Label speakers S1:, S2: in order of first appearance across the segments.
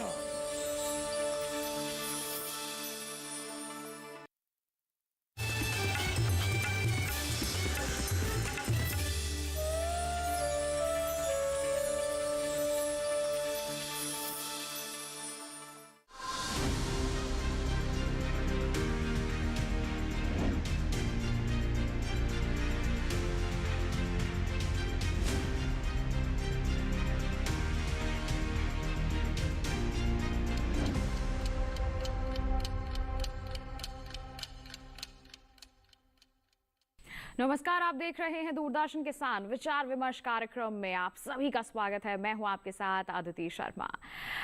S1: शान।
S2: नमस्कार, आप देख रहे हैं दूरदर्शन किसान विचार विमर्श कार्यक्रम में आप सभी का स्वागत है। मैं हूं आपके साथ आदिति शर्मा।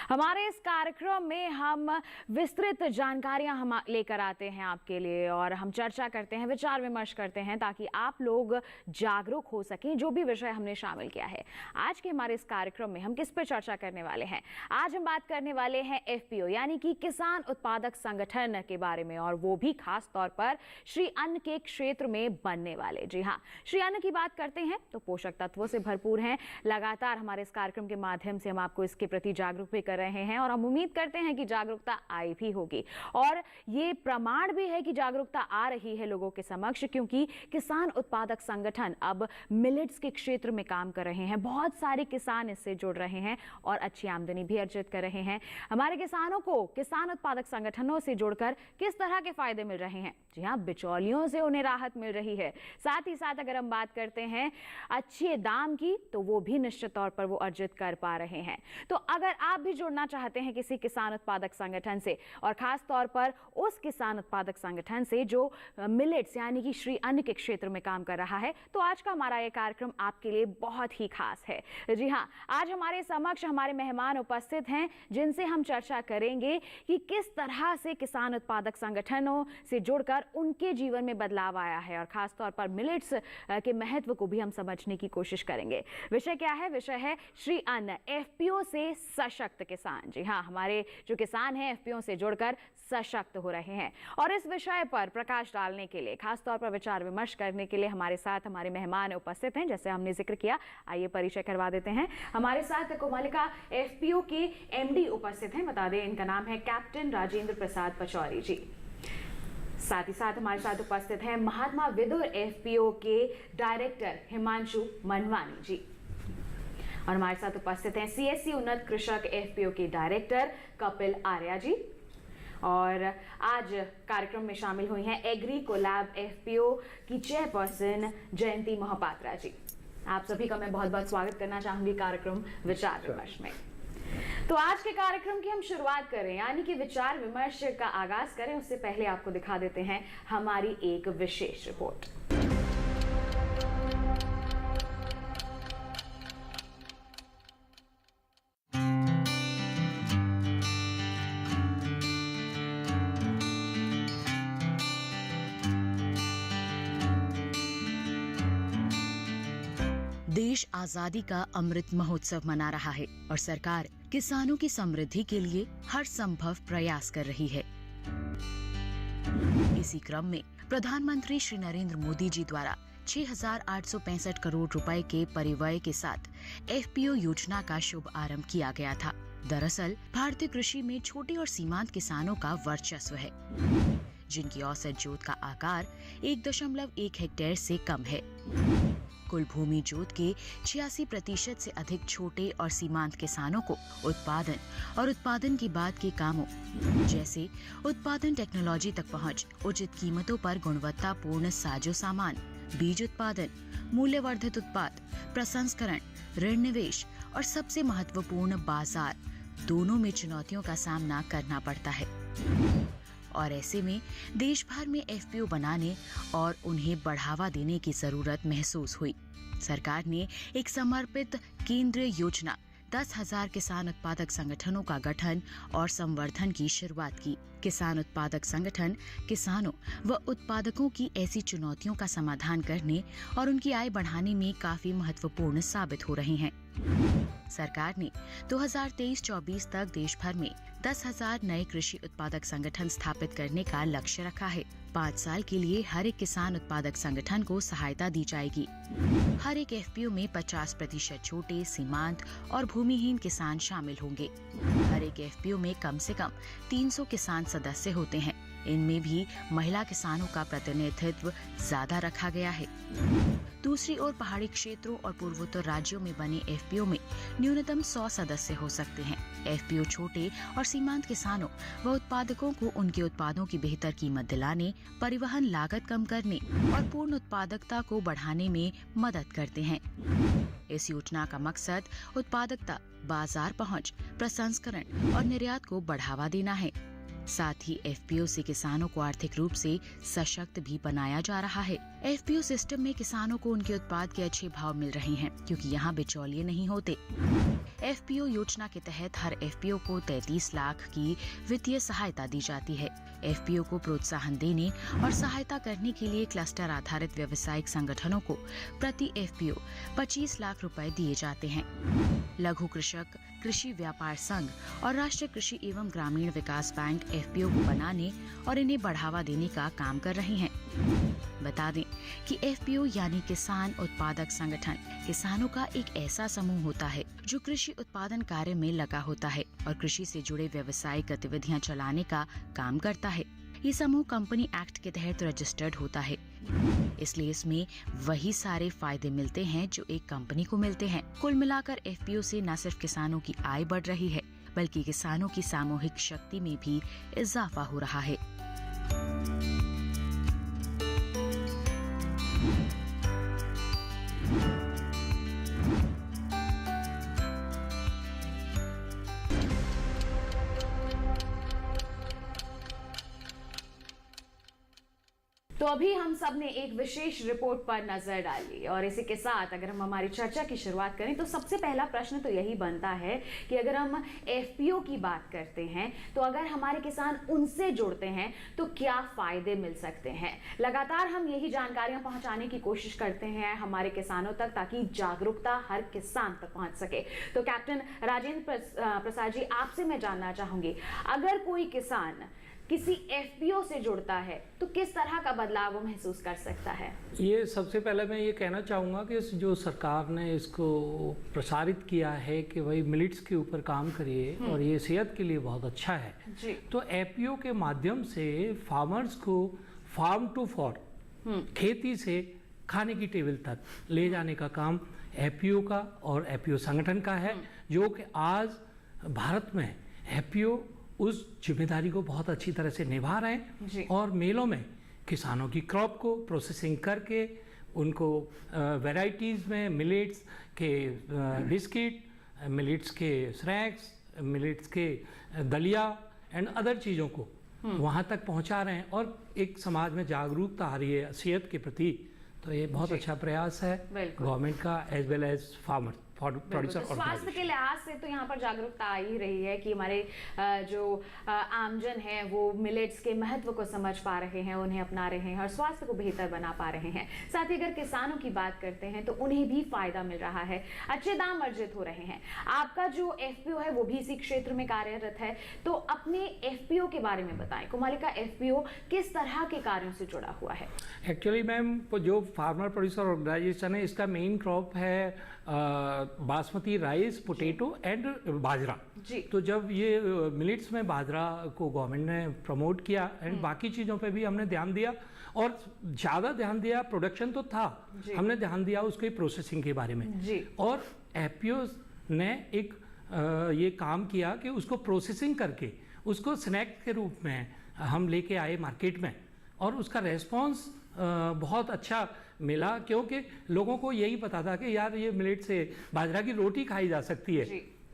S2: हमारे इस कार्यक्रम में हम विस्तृत जानकारियां हम लेकर आते हैं आपके लिए और हम चर्चा करते हैं, विचार विमर्श करते हैं ताकि आप लोग जागरूक हो सकें। जो भी विषय हमने शामिल किया है आज के हमारे इस कार्यक्रम में हम किस पर चर्चा करने वाले हैं? आज हम बात करने वाले हैं FPO यानी कि किसान उत्पादक संगठन के बारे में, और वो भी खास तौर पर श्री अन्न के क्षेत्र में बनने वाले। जी हाँ, श्री अन्न की बात करते हैं तो पोषक तत्वों से भरपूर हैं। लगातार हमारे इस कार्यक्रम के माध्यम से हम आपको इसके प्रति जागरूक भी कर रहे हैं और हम उम्मीद करते हैं कि जागरूकता आई भी होगी, और ये प्रमाण भी है कि जागरूकता आ रही है लोगों के समक्ष, क्योंकि किसान उत्पादक संगठन अब मिलेट्स के क्षेत्र में काम कर रहे हैं। बहुत सारे किसान इससे जुड़ रहे हैं और अच्छी आमदनी भी अर्जित कर रहे हैं। हमारे किसानों को किसान उत्पादक संगठनों से जुड़कर किस तरह के फायदे मिल रहे हैं? जी हाँ, बिचौलियों से उन्हें राहत मिल रही है। साथ ही साथ अगर हम बात करते हैं अच्छे दाम की, तो वो भी निश्चित तौर पर वो अर्जित कर पा रहे हैं। तो अगर आप भी जुड़ना चाहते हैं किसी किसान उत्पादक संगठन से, और खास तौर पर उस किसान उत्पादक संगठन से जो मिलेट्स यानी कि श्री अन्न के क्षेत्र में काम कर रहा है, तो आज का हमारा ये कार्यक्रम आपके लिए बहुत ही खास है। जी हाँ, आज हमारे समक्ष हमारे मेहमान उपस्थित हैं जिनसे हम चर्चा करेंगे कि किस तरह से किसान उत्पादक संगठनों से जुड़कर उनके जीवन में बदलाव आया है, और खास तौर पर मिलेट्स के महत्व को भी हम समझने की कोशिश करेंगे। विषय क्या है? विषय है श्री अन्न, FPO से सशक्त किसान। जी हाँ, हमारे जो किसान हैं FPO से जुड़कर सशक्त हो रहे हैं, और इस विषय पर प्रकाश डालने के लिए, खास तौर पर विचार विमर्श करने के लिए हमारे साथ हमारे मेहमान उपस्थित हैं। जैसे हमने जिक्र किया, आइए परिचय करवा देते हैं। हमारे साथ कोमलिका FPO के MD उपस्थित हैं। बता दें, इनका नाम है कैप्टन राजेंद्र प्रसाद पचौरी जी। साथ ही साथ हमारे साथ उपस्थित हैं महात्मा विदुर FPO के डायरेक्टर हिमांशु मनवानी जी, और हमारे साथ उपस्थित हैं CSC उन्नत कृषक FPO के डायरेक्टर कपिल आर्या जी, और आज कार्यक्रम में शामिल हुई हैं एग्री कोलैब FPO की चेयरपर्सन जयंती महापात्रा जी। आप सभी का मैं बहुत बहुत स्वागत करना चाहूंगी कार्यक्रम विचार विमर्श में। तो आज के कार्यक्रम की हम शुरुआत करें, यानी कि विचार विमर्श का आगाज करें, उससे पहले आपको दिखा देते हैं हमारी एक विशेष रिपोर्ट।
S3: देश आजादी का अमृत महोत्सव मना रहा है और सरकार किसानों की समृद्धि के लिए हर संभव प्रयास कर रही है। इसी क्रम में प्रधानमंत्री श्री नरेंद्र मोदी जी द्वारा 6,865 करोड़ रुपए के परिव्यय के साथ FPO योजना का शुभ आरंभ किया गया था। दरअसल भारतीय कृषि में छोटे और सीमांत किसानों का वर्चस्व है, जिनकी औसत जोत का आकार 1.1 हेक्टेयर से कम है। कुल भूमि जोत के 86% से अधिक छोटे और सीमांत किसानों को उत्पादन और उत्पादन के बाद के कामों जैसे उत्पादन टेक्नोलॉजी तक पहुंच, उचित कीमतों पर गुणवत्तापूर्ण साजो सामान, बीज उत्पादन, मूल्यवर्धित उत्पाद, प्रसंस्करण, ऋण निवेश और सबसे महत्वपूर्ण बाजार, दोनों में चुनौतियों का सामना करना पड़ता है। और ऐसे में देश भर में FPO बनाने और उन्हें बढ़ावा देने की जरूरत महसूस हुई। सरकार ने एक समर्पित केंद्रीय योजना 10,000 किसान उत्पादक संगठनों का गठन और संवर्धन की शुरुआत की। किसान उत्पादक संगठन किसानों व उत्पादकों की ऐसी चुनौतियों का समाधान करने और उनकी आय बढ़ाने में काफी महत्वपूर्ण साबित हो रहे हैं। सरकार ने 2023-24 तक देश भर में 10,000 नए कृषि उत्पादक संगठन स्थापित करने का लक्ष्य रखा है। 5 साल के लिए हर एक किसान उत्पादक संगठन को सहायता दी जाएगी। हर एक एफपीओ में 50% छोटे, सीमांत और भूमिहीन किसान शामिल होंगे। हर एक एफपीओ में कम से कम 300 किसान सदस्य होते हैं। इनमें भी महिला किसानों का प्रतिनिधित्व ज्यादा रखा गया है। दूसरी ओर पहाड़ी क्षेत्रों और पूर्वोत्तर राज्यों में बने एफपीओ में न्यूनतम 100 सदस्य हो सकते हैं। एफपीओ छोटे और सीमांत किसानों व उत्पादकों को उनके उत्पादों की बेहतर कीमत दिलाने, परिवहन लागत कम करने और पूर्ण उत्पादकता को बढ़ाने में मदद करते हैं। इस योजना का मकसद उत्पादकता, बाजार पहुंच, प्रसंस्करण और निर्यात को बढ़ावा देना है। साथ ही एफपीओ से किसानों को आर्थिक रूप से सशक्त भी बनाया जा रहा है। एफपीओ सिस्टम में किसानों को उनके उत्पाद के अच्छे भाव मिल रहे हैं, क्योंकि यहाँ बिचौलिए नहीं होते। एफपीओ योजना के तहत हर एफपीओ को 33 लाख की वित्तीय सहायता दी जाती है। एफपीओ को प्रोत्साहन देने और सहायता करने के लिए क्लस्टर आधारित व्यावसायिक संगठनों को प्रति एफपीओ 25 लाख रुपए दिए जाते हैं। लघु कृषक, कृषि व्यापार संघ और राष्ट्रीय कृषि एवं ग्रामीण विकास बैंक एफपीओ को बनाने और इन्हें बढ़ावा देने का काम कर रहे हैं। बता दें कि एफपीओ यानी किसान उत्पादक संगठन किसानों का एक ऐसा समूह होता है जो कृषि उत्पादन कार्य में लगा होता है और कृषि से जुड़े व्यावसायिक गतिविधियां चलाने का काम करता है। ये समूह कंपनी एक्ट के तहत रजिस्टर्ड होता है, इसलिए इसमें वही सारे फायदे मिलते हैं जो एक कंपनी को मिलते हैं। कुल मिलाकर एफपीओ से न सिर्फ किसानों की आय बढ़ रही है, बल्कि किसानों की सामूहिक शक्ति में भी इजाफा हो रहा है।
S2: तो अभी हम सब ने एक विशेष रिपोर्ट पर नजर डाली और इसी के साथ अगर हम हमारी चर्चा की शुरुआत करें तो सबसे पहला प्रश्न तो यही बनता है कि अगर हम एफपीओ की बात करते हैं तो अगर हमारे किसान उनसे जुड़ते हैं तो क्या फायदे मिल सकते हैं। लगातार हम यही जानकारियां पहुंचाने की कोशिश करते हैं हमारे किसानों तक, ताकि जागरूकता हर किसान तक पहुंच सके। तो कैप्टन राजेंद्र प्रसाद जी, आपसे मैं जानना चाहूंगी, अगर कोई किसान किसी एफपीओ से जुड़ता है तो किस तरह का बदलाव वो महसूस कर सकता है?
S1: ये सबसे पहले मैं ये कहना चाहूँगा कि जो सरकार ने इसको प्रसारित किया है कि भाई मिलेट्स के ऊपर काम करिए और ये सेहत के लिए बहुत अच्छा है
S2: जी।
S1: तो एफपीओ के माध्यम से फार्मर्स को फार्म टू फॉर्क, खेती से खाने की टेबल तक ले जाने का काम एफपीओ का और एफपीओ संगठन का है, जो कि आज भारत में एफपीओ उस जिम्मेदारी को बहुत अच्छी तरह से निभा रहे हैं और मेलों में किसानों की क्रॉप को प्रोसेसिंग करके उनको वैरायटीज़ में मिलेट्स के बिस्किट, मिलेट्स के स्नैक्स, मिलेट्स के दलिया एंड अदर चीज़ों को वहाँ तक पहुँचा रहे हैं और एक समाज में जागरूकता आ रही है सेहत के प्रति। तो ये बहुत अच्छा प्रयास है गवर्नमेंट का as well as farmer producer.
S2: स्वास्थ्य के लिहाज से तो यहाँ पर जागरूकता आ ही रही है कि हमारे जो आमजन है वो मिलेट्स के महत्व को समझ पा रहे हैं, उन्हें अपना रहे हैं और स्वास्थ्य को बेहतर बना पा रहे हैं। साथ ही अगर किसानों की बात करते हैं तो उन्हें भी फायदा मिल रहा है, अच्छे दाम अर्जित हो रहे हैं। आपका जो एफपीओ है वो भी इसी क्षेत्र में कार्यरत है, तो अपने एफपीओ के बारे में बताएं। कुमालिका एफपीओ किस तरह के कार्यों से जुड़ा हुआ है?
S1: एक्चुअली मैम जो फार्मर प्रोड्यूसर ऑर्गेनाइजेशन है इसका मेन क्रॉप है बासमती राइस, पोटैटो एंड बाजरा
S2: जी।
S1: तो जब ये मिलेट्स में बाजरा को गवर्नमेंट ने प्रमोट किया एंड बाकी चीज़ों पे भी हमने ध्यान दिया और ज़्यादा ध्यान दिया, प्रोडक्शन तो था, हमने ध्यान दिया उसकी प्रोसेसिंग के बारे में जी। और एफपीओ ने एक ये काम किया कि उसको प्रोसेसिंग करके उसको स्नैक के रूप में हम लेके आए मार्केट में और उसका रेस्पॉन्स बहुत अच्छा मिला, क्योंकि लोगों को यही पता था कि यार ये मिलेट से बाजरा की रोटी खाई जा सकती है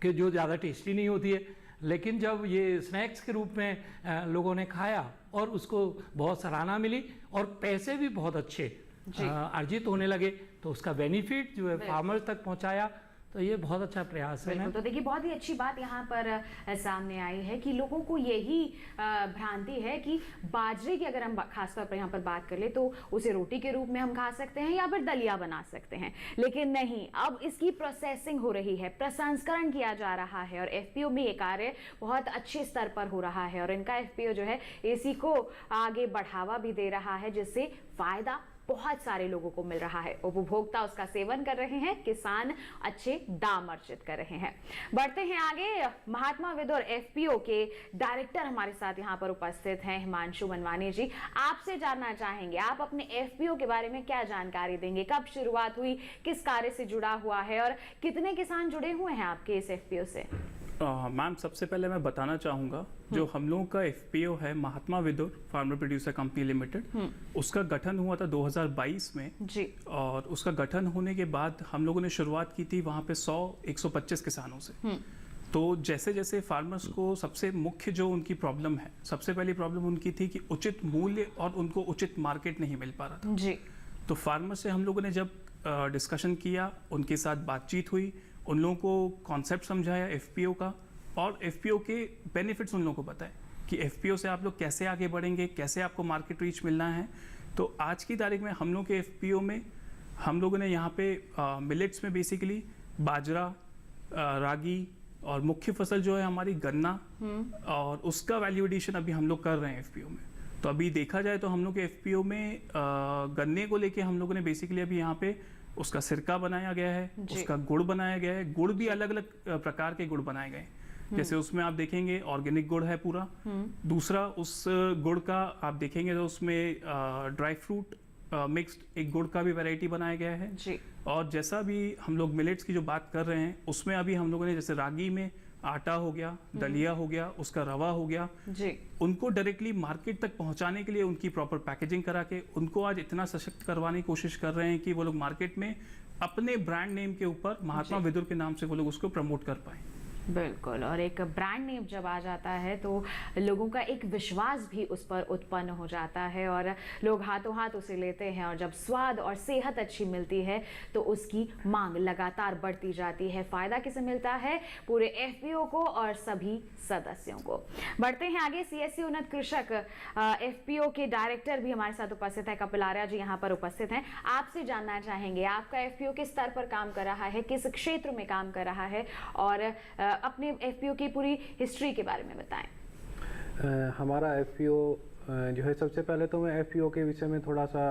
S1: कि जो ज़्यादा टेस्टी नहीं होती है, लेकिन जब ये स्नैक्स के रूप में लोगों ने खाया और उसको बहुत सराहना मिली और पैसे भी बहुत अच्छे अर्जित होने लगे, तो उसका बेनिफिट जो है फार्मर तक पहुंचाया। तो ये बहुत अच्छा प्रयास है।
S2: बिल्कुल, तो देखिए बहुत ही अच्छी बात यहाँ पर सामने आई है कि लोगों को यही भ्रांति है कि बाजरे की अगर हम खासतौर पर यहाँ पर बात कर ले तो उसे रोटी के रूप में हम खा सकते हैं या फिर दलिया बना सकते हैं, लेकिन नहीं, अब इसकी प्रोसेसिंग हो रही है, प्रसंस्करण किया जा रहा है और एफपीओ में ये कार्य बहुत अच्छे स्तर पर हो रहा है और इनका एफपीओ जो है इसी को आगे बढ़ावा भी दे रहा है, जिससे फायदा बहुत सारे लोगों को मिल रहा है। उपभोक्ता उसका सेवन कर रहे हैं, किसान अच्छे दाम अर्जित कर रहे हैं। बढ़ते हैं आगे, महात्मा विदुर एफपीओ के डायरेक्टर हमारे साथ यहाँ पर उपस्थित हैं, हिमांशु मनवानी जी। आपसे जानना चाहेंगे, आप अपने एफपीओ के बारे में क्या जानकारी देंगे, कब शुरुआत हुई, किस कार्य से जुड़ा हुआ है और कितने किसान जुड़े हुए हैं आपके इस एफपीओ से?
S4: मैम, सबसे पहले मैं बताना चाहूँगा जो हम लोगों का एफपीओ है Mahatma Vidur farmer producer company limited, उसका गठन हुआ था 2022 में
S2: जी।
S4: और उसका गठन होने के बाद हम लोगों ने शुरुआत की थी वहाँ पे 100-125 किसानों से। तो जैसे जैसे फार्मर्स को सबसे मुख्य जो उनकी प्रॉब्लम है, सबसे पहली प्रॉब्लम उनकी थी कि उचित मूल्य और उनको उचित मार्केट नहीं मिल पा रहा था
S2: जी।
S4: तो फार्मर से हम लोगों ने जब डिस्कशन किया, उनके साथ बातचीत हुई, उन लोगों को कॉन्सेप्ट समझाया एफपीओ का और एफपीओ के बेनिफिट्स उन लोगों को बताए कि एफपीओ से आप लोग कैसे आगे बढ़ेंगे, कैसे आपको मार्केट रीच मिलना है। तो आज की तारीख में हम लोग के एफपीओ में हम लोगों ने यहाँ पे मिलेट्स में बेसिकली बाजरा, रागी और मुख्य फसल जो है हमारी गन्ना और उसका वैल्यू एडिशन अभी हम लोग कर रहे हैं एफपीओ में। तो अभी देखा जाए तो हम लोग के एफपीओ में गन्ने को लेके हम लोगों ने बेसिकली अभी यहाँ पे उसका सिरका बनाया गया है, उसका गुड़ बनाया गया है। गुड़ भी अलग अलग प्रकार के गुड़ बनाए गए, जैसे उसमें आप देखेंगे ऑर्गेनिक गुड़ है पूरा। दूसरा उस गुड़ का आप देखेंगे तो उसमें ड्राई फ्रूट मिक्स्ड एक गुड़ का भी वैरायटी बनाया गया है
S2: जी।
S4: और जैसा भी हम लोग मिलेट्स की जो बात कर रहे हैं उसमें अभी हम लोगों ने जैसे रागी में आटा हो गया, दलिया हो गया, उसका रवा हो गया
S2: जी,
S4: उनको डायरेक्टली मार्केट तक पहुंचाने के लिए उनकी प्रॉपर पैकेजिंग करा के उनको आज इतना सशक्त करवाने की कोशिश कर रहे हैं कि वो लोग मार्केट में अपने ब्रांड नेम के ऊपर महात्मा विदुर के नाम से वो लोग उसको प्रमोट कर पाए।
S2: बिल्कुल, और एक ब्रांड नेम जब आ जाता है तो लोगों का एक विश्वास भी उस पर उत्पन्न हो जाता है और लोग हाथों हाथ उसे लेते हैं और जब स्वाद और सेहत अच्छी मिलती है तो उसकी मांग लगातार बढ़ती जाती है। फायदा किसे मिलता है? पूरे एफपीओ को और सभी सदस्यों को। बढ़ते हैं आगे, सीएससी उन्नत कृषक एफपीओ के डायरेक्टर भी हमारे साथ उपस्थित है, कपिल आर्या जी यहाँ पर उपस्थित हैं। आपसे जानना चाहेंगे आपका एफपीओ किस स्तर पर काम कर रहा है, किस क्षेत्र में काम कर रहा है और अपने एफपीओ की पूरी हिस्ट्री के बारे में बताएं।
S5: हमारा एफपीओ जो है, सबसे पहले तो मैं एफपीओ के विषय में थोड़ा सा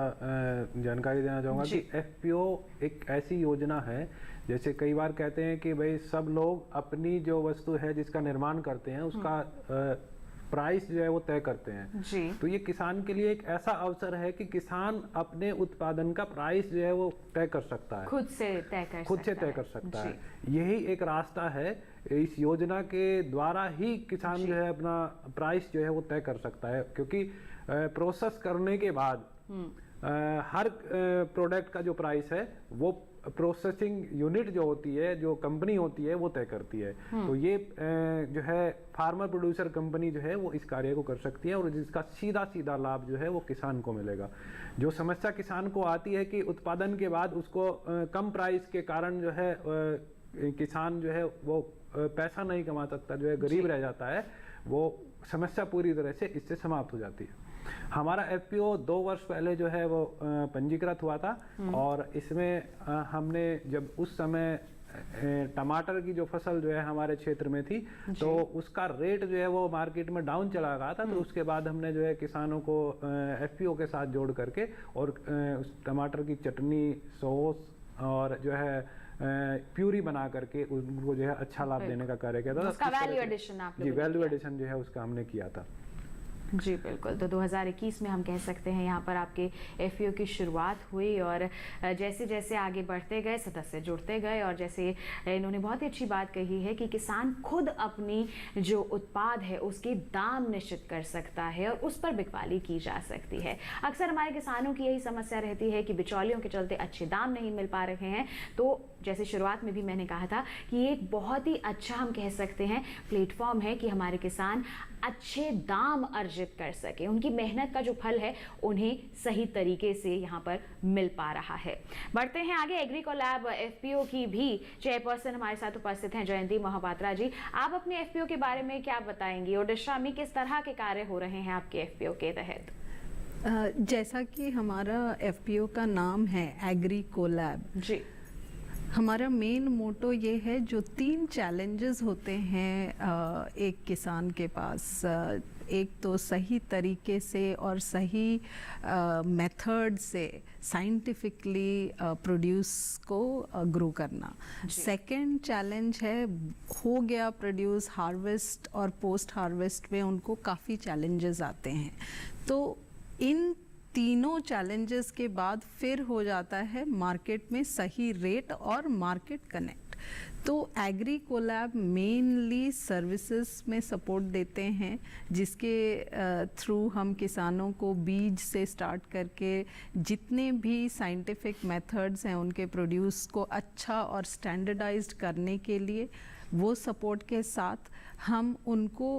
S5: जानकारी देना चाहूँगा कि एफपीओ एक ऐसी योजना है, जैसे कई बार कहते हैं कि भाई सब लोग अपनी जो वस्तु है जिसका निर्माण करते हैं उसका प्राइस जो है वो तय करते हैं
S2: जी।
S5: तो ये किसान के लिए एक ऐसा अवसर है कि किसान अपने उत्पादन का प्राइस जो है वो तय कर सकता है,
S2: खुद से तय कर सकता है।
S5: यही एक रास्ता है, इस योजना के द्वारा ही किसान जो है अपना प्राइस जो है वो तय कर सकता है, क्योंकि प्रोसेस करने के बाद हर प्रोडक्ट का जो प्राइस है वो प्रोसेसिंग यूनिट जो होती है, जो कंपनी होती है वो तय करती है। तो ये जो है फार्मर प्रोड्यूसर कंपनी जो है वो इस कार्य को कर सकती है और जिसका सीधा सीधा लाभ जो है वो किसान को मिलेगा। जो समस्या किसान को आती है कि उत्पादन के बाद उसको कम प्राइस के कारण जो है किसान जो है वो पैसा नहीं कमा सकता, जो है गरीब रह जाता है, वो समस्या पूरी तरह से इससे समाप्त हो जाती है। हमारा एफपीओ 2 वर्ष पहले जो है वो पंजीकृत हुआ था और इसमें हमने जब उस समय टमाटर की जो फसल जो है हमारे क्षेत्र में थी तो उसका रेट जो है वो मार्केट में डाउन चला गया था, तो उसके बाद हमने जो है किसानों को एफपीओ के साथ जोड़ करके और उस टमाटर की चटनी, सॉस और जो है प्यूरी बना करके उनको जो है अच्छा लाभ देने का कार्य किया था।
S2: उसका वैल्यू एडिशन आपने
S5: वैल्यू एडिशन जो है उसका हमने किया था।
S2: जी बिल्कुल, तो 2021 में हम कह सकते हैं यहाँ पर आपके एफपीओ की शुरुआत हुई और जैसे जैसे आगे बढ़ते गए, सदस्य जुड़ते गए और जैसे इन्होंने बहुत ही अच्छी बात कही है कि किसान खुद अपनी जो उत्पाद है उसके दाम निश्चित कर सकता है और उस पर बिकवाली की जा सकती है। अक्सर हमारे किसानों की यही समस्या रहती है कि बिचौलियों के चलते अच्छे दाम नहीं मिल पा रहे हैं, तो जैसे शुरुआत में भी मैंने कहा था कि ये एक बहुत ही अच्छा हम कह सकते हैं प्लेटफॉर्म है कि हमारे किसान अच्छे दाम अर्जित कर सके, उनकी मेहनत का जो फल है उन्हें सही तरीके से यहाँ पर मिल पा रहा है। बढ़ते हैं आगे। एग्रीकोलैब एफपीओ की भी चेयरपर्सन हमारे साथ उपस्थित हैं जयंती मोहपात्रा जी। आप अपने एफपीओ के बारे में क्या बताएंगी? ओडिशा में किस तरह के कार्य हो रहे हैं आपके एफपीओ के तहत?
S6: जैसा कि हमारा एफपीओ का नाम है एग्रीकोलैब
S2: जी,
S6: हमारा मेन मोटो ये है, जो 3 चैलेंजेस होते हैं एक किसान के पास, एक तो सही तरीके से और सही मेथड से साइंटिफिकली प्रोड्यूस को ग्रो करना। सेकंड चैलेंज है, हो गया प्रोड्यूस, हार्वेस्ट और पोस्ट हार्वेस्ट में उनको काफ़ी चैलेंजेस आते हैं। तो इन तीनों चैलेंजेस के बाद फिर हो जाता है मार्केट में सही रेट और मार्केट कनेक्ट। तो एग्रीकोलैब मेनली सर्विसेज में सपोर्ट देते हैं, जिसके थ्रू हम किसानों को बीज से स्टार्ट करके जितने भी साइंटिफिक मेथड्स हैं उनके प्रोड्यूस को अच्छा और स्टैंडर्डाइज्ड करने के लिए वो सपोर्ट के साथ हम उनको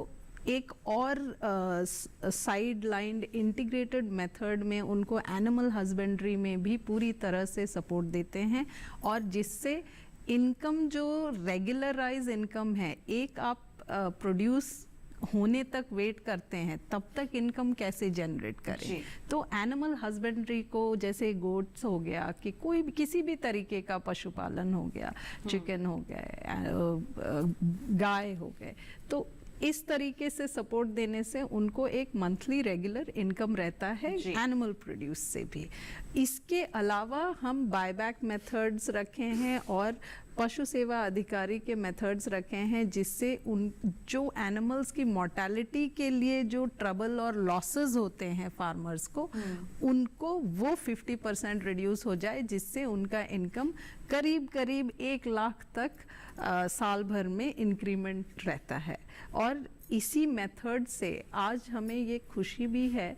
S6: एक और साइड लाइन इंटीग्रेटेड मेथड में उनको एनिमल हस्बेंड्री में भी पूरी तरह से सपोर्ट देते हैं, और जिससे इनकम जो रेगुलराइज इनकम है, एक आप प्रोड्यूस होने तक वेट करते हैं तब तक इनकम कैसे जनरेट करें। तो एनिमल हस्बेंड्री को, जैसे गोट्स हो गया कि कोई भी किसी भी तरीके का पशुपालन हो गया, चिकन हो गया, गाय हो गए, तो इस तरीके से सपोर्ट देने से उनको एक मंथली रेगुलर इनकम रहता है एनिमल प्रोड्यूस से भी। इसके अलावा हम बायबैक मेथड्स रखे हैं और पशु सेवा अधिकारी के मेथड्स रखे हैं, जिससे उन जो एनिमल्स की मोर्टेलिटी के लिए जो ट्रबल और लॉसेस होते हैं फार्मर्स को, उनको वो 50% रिड्यूस हो जाए, जिससे उनका इनकम करीब करीब 1 लाख तक साल भर में इंक्रीमेंट रहता है। और इसी मेथड से आज हमें ये खुशी भी है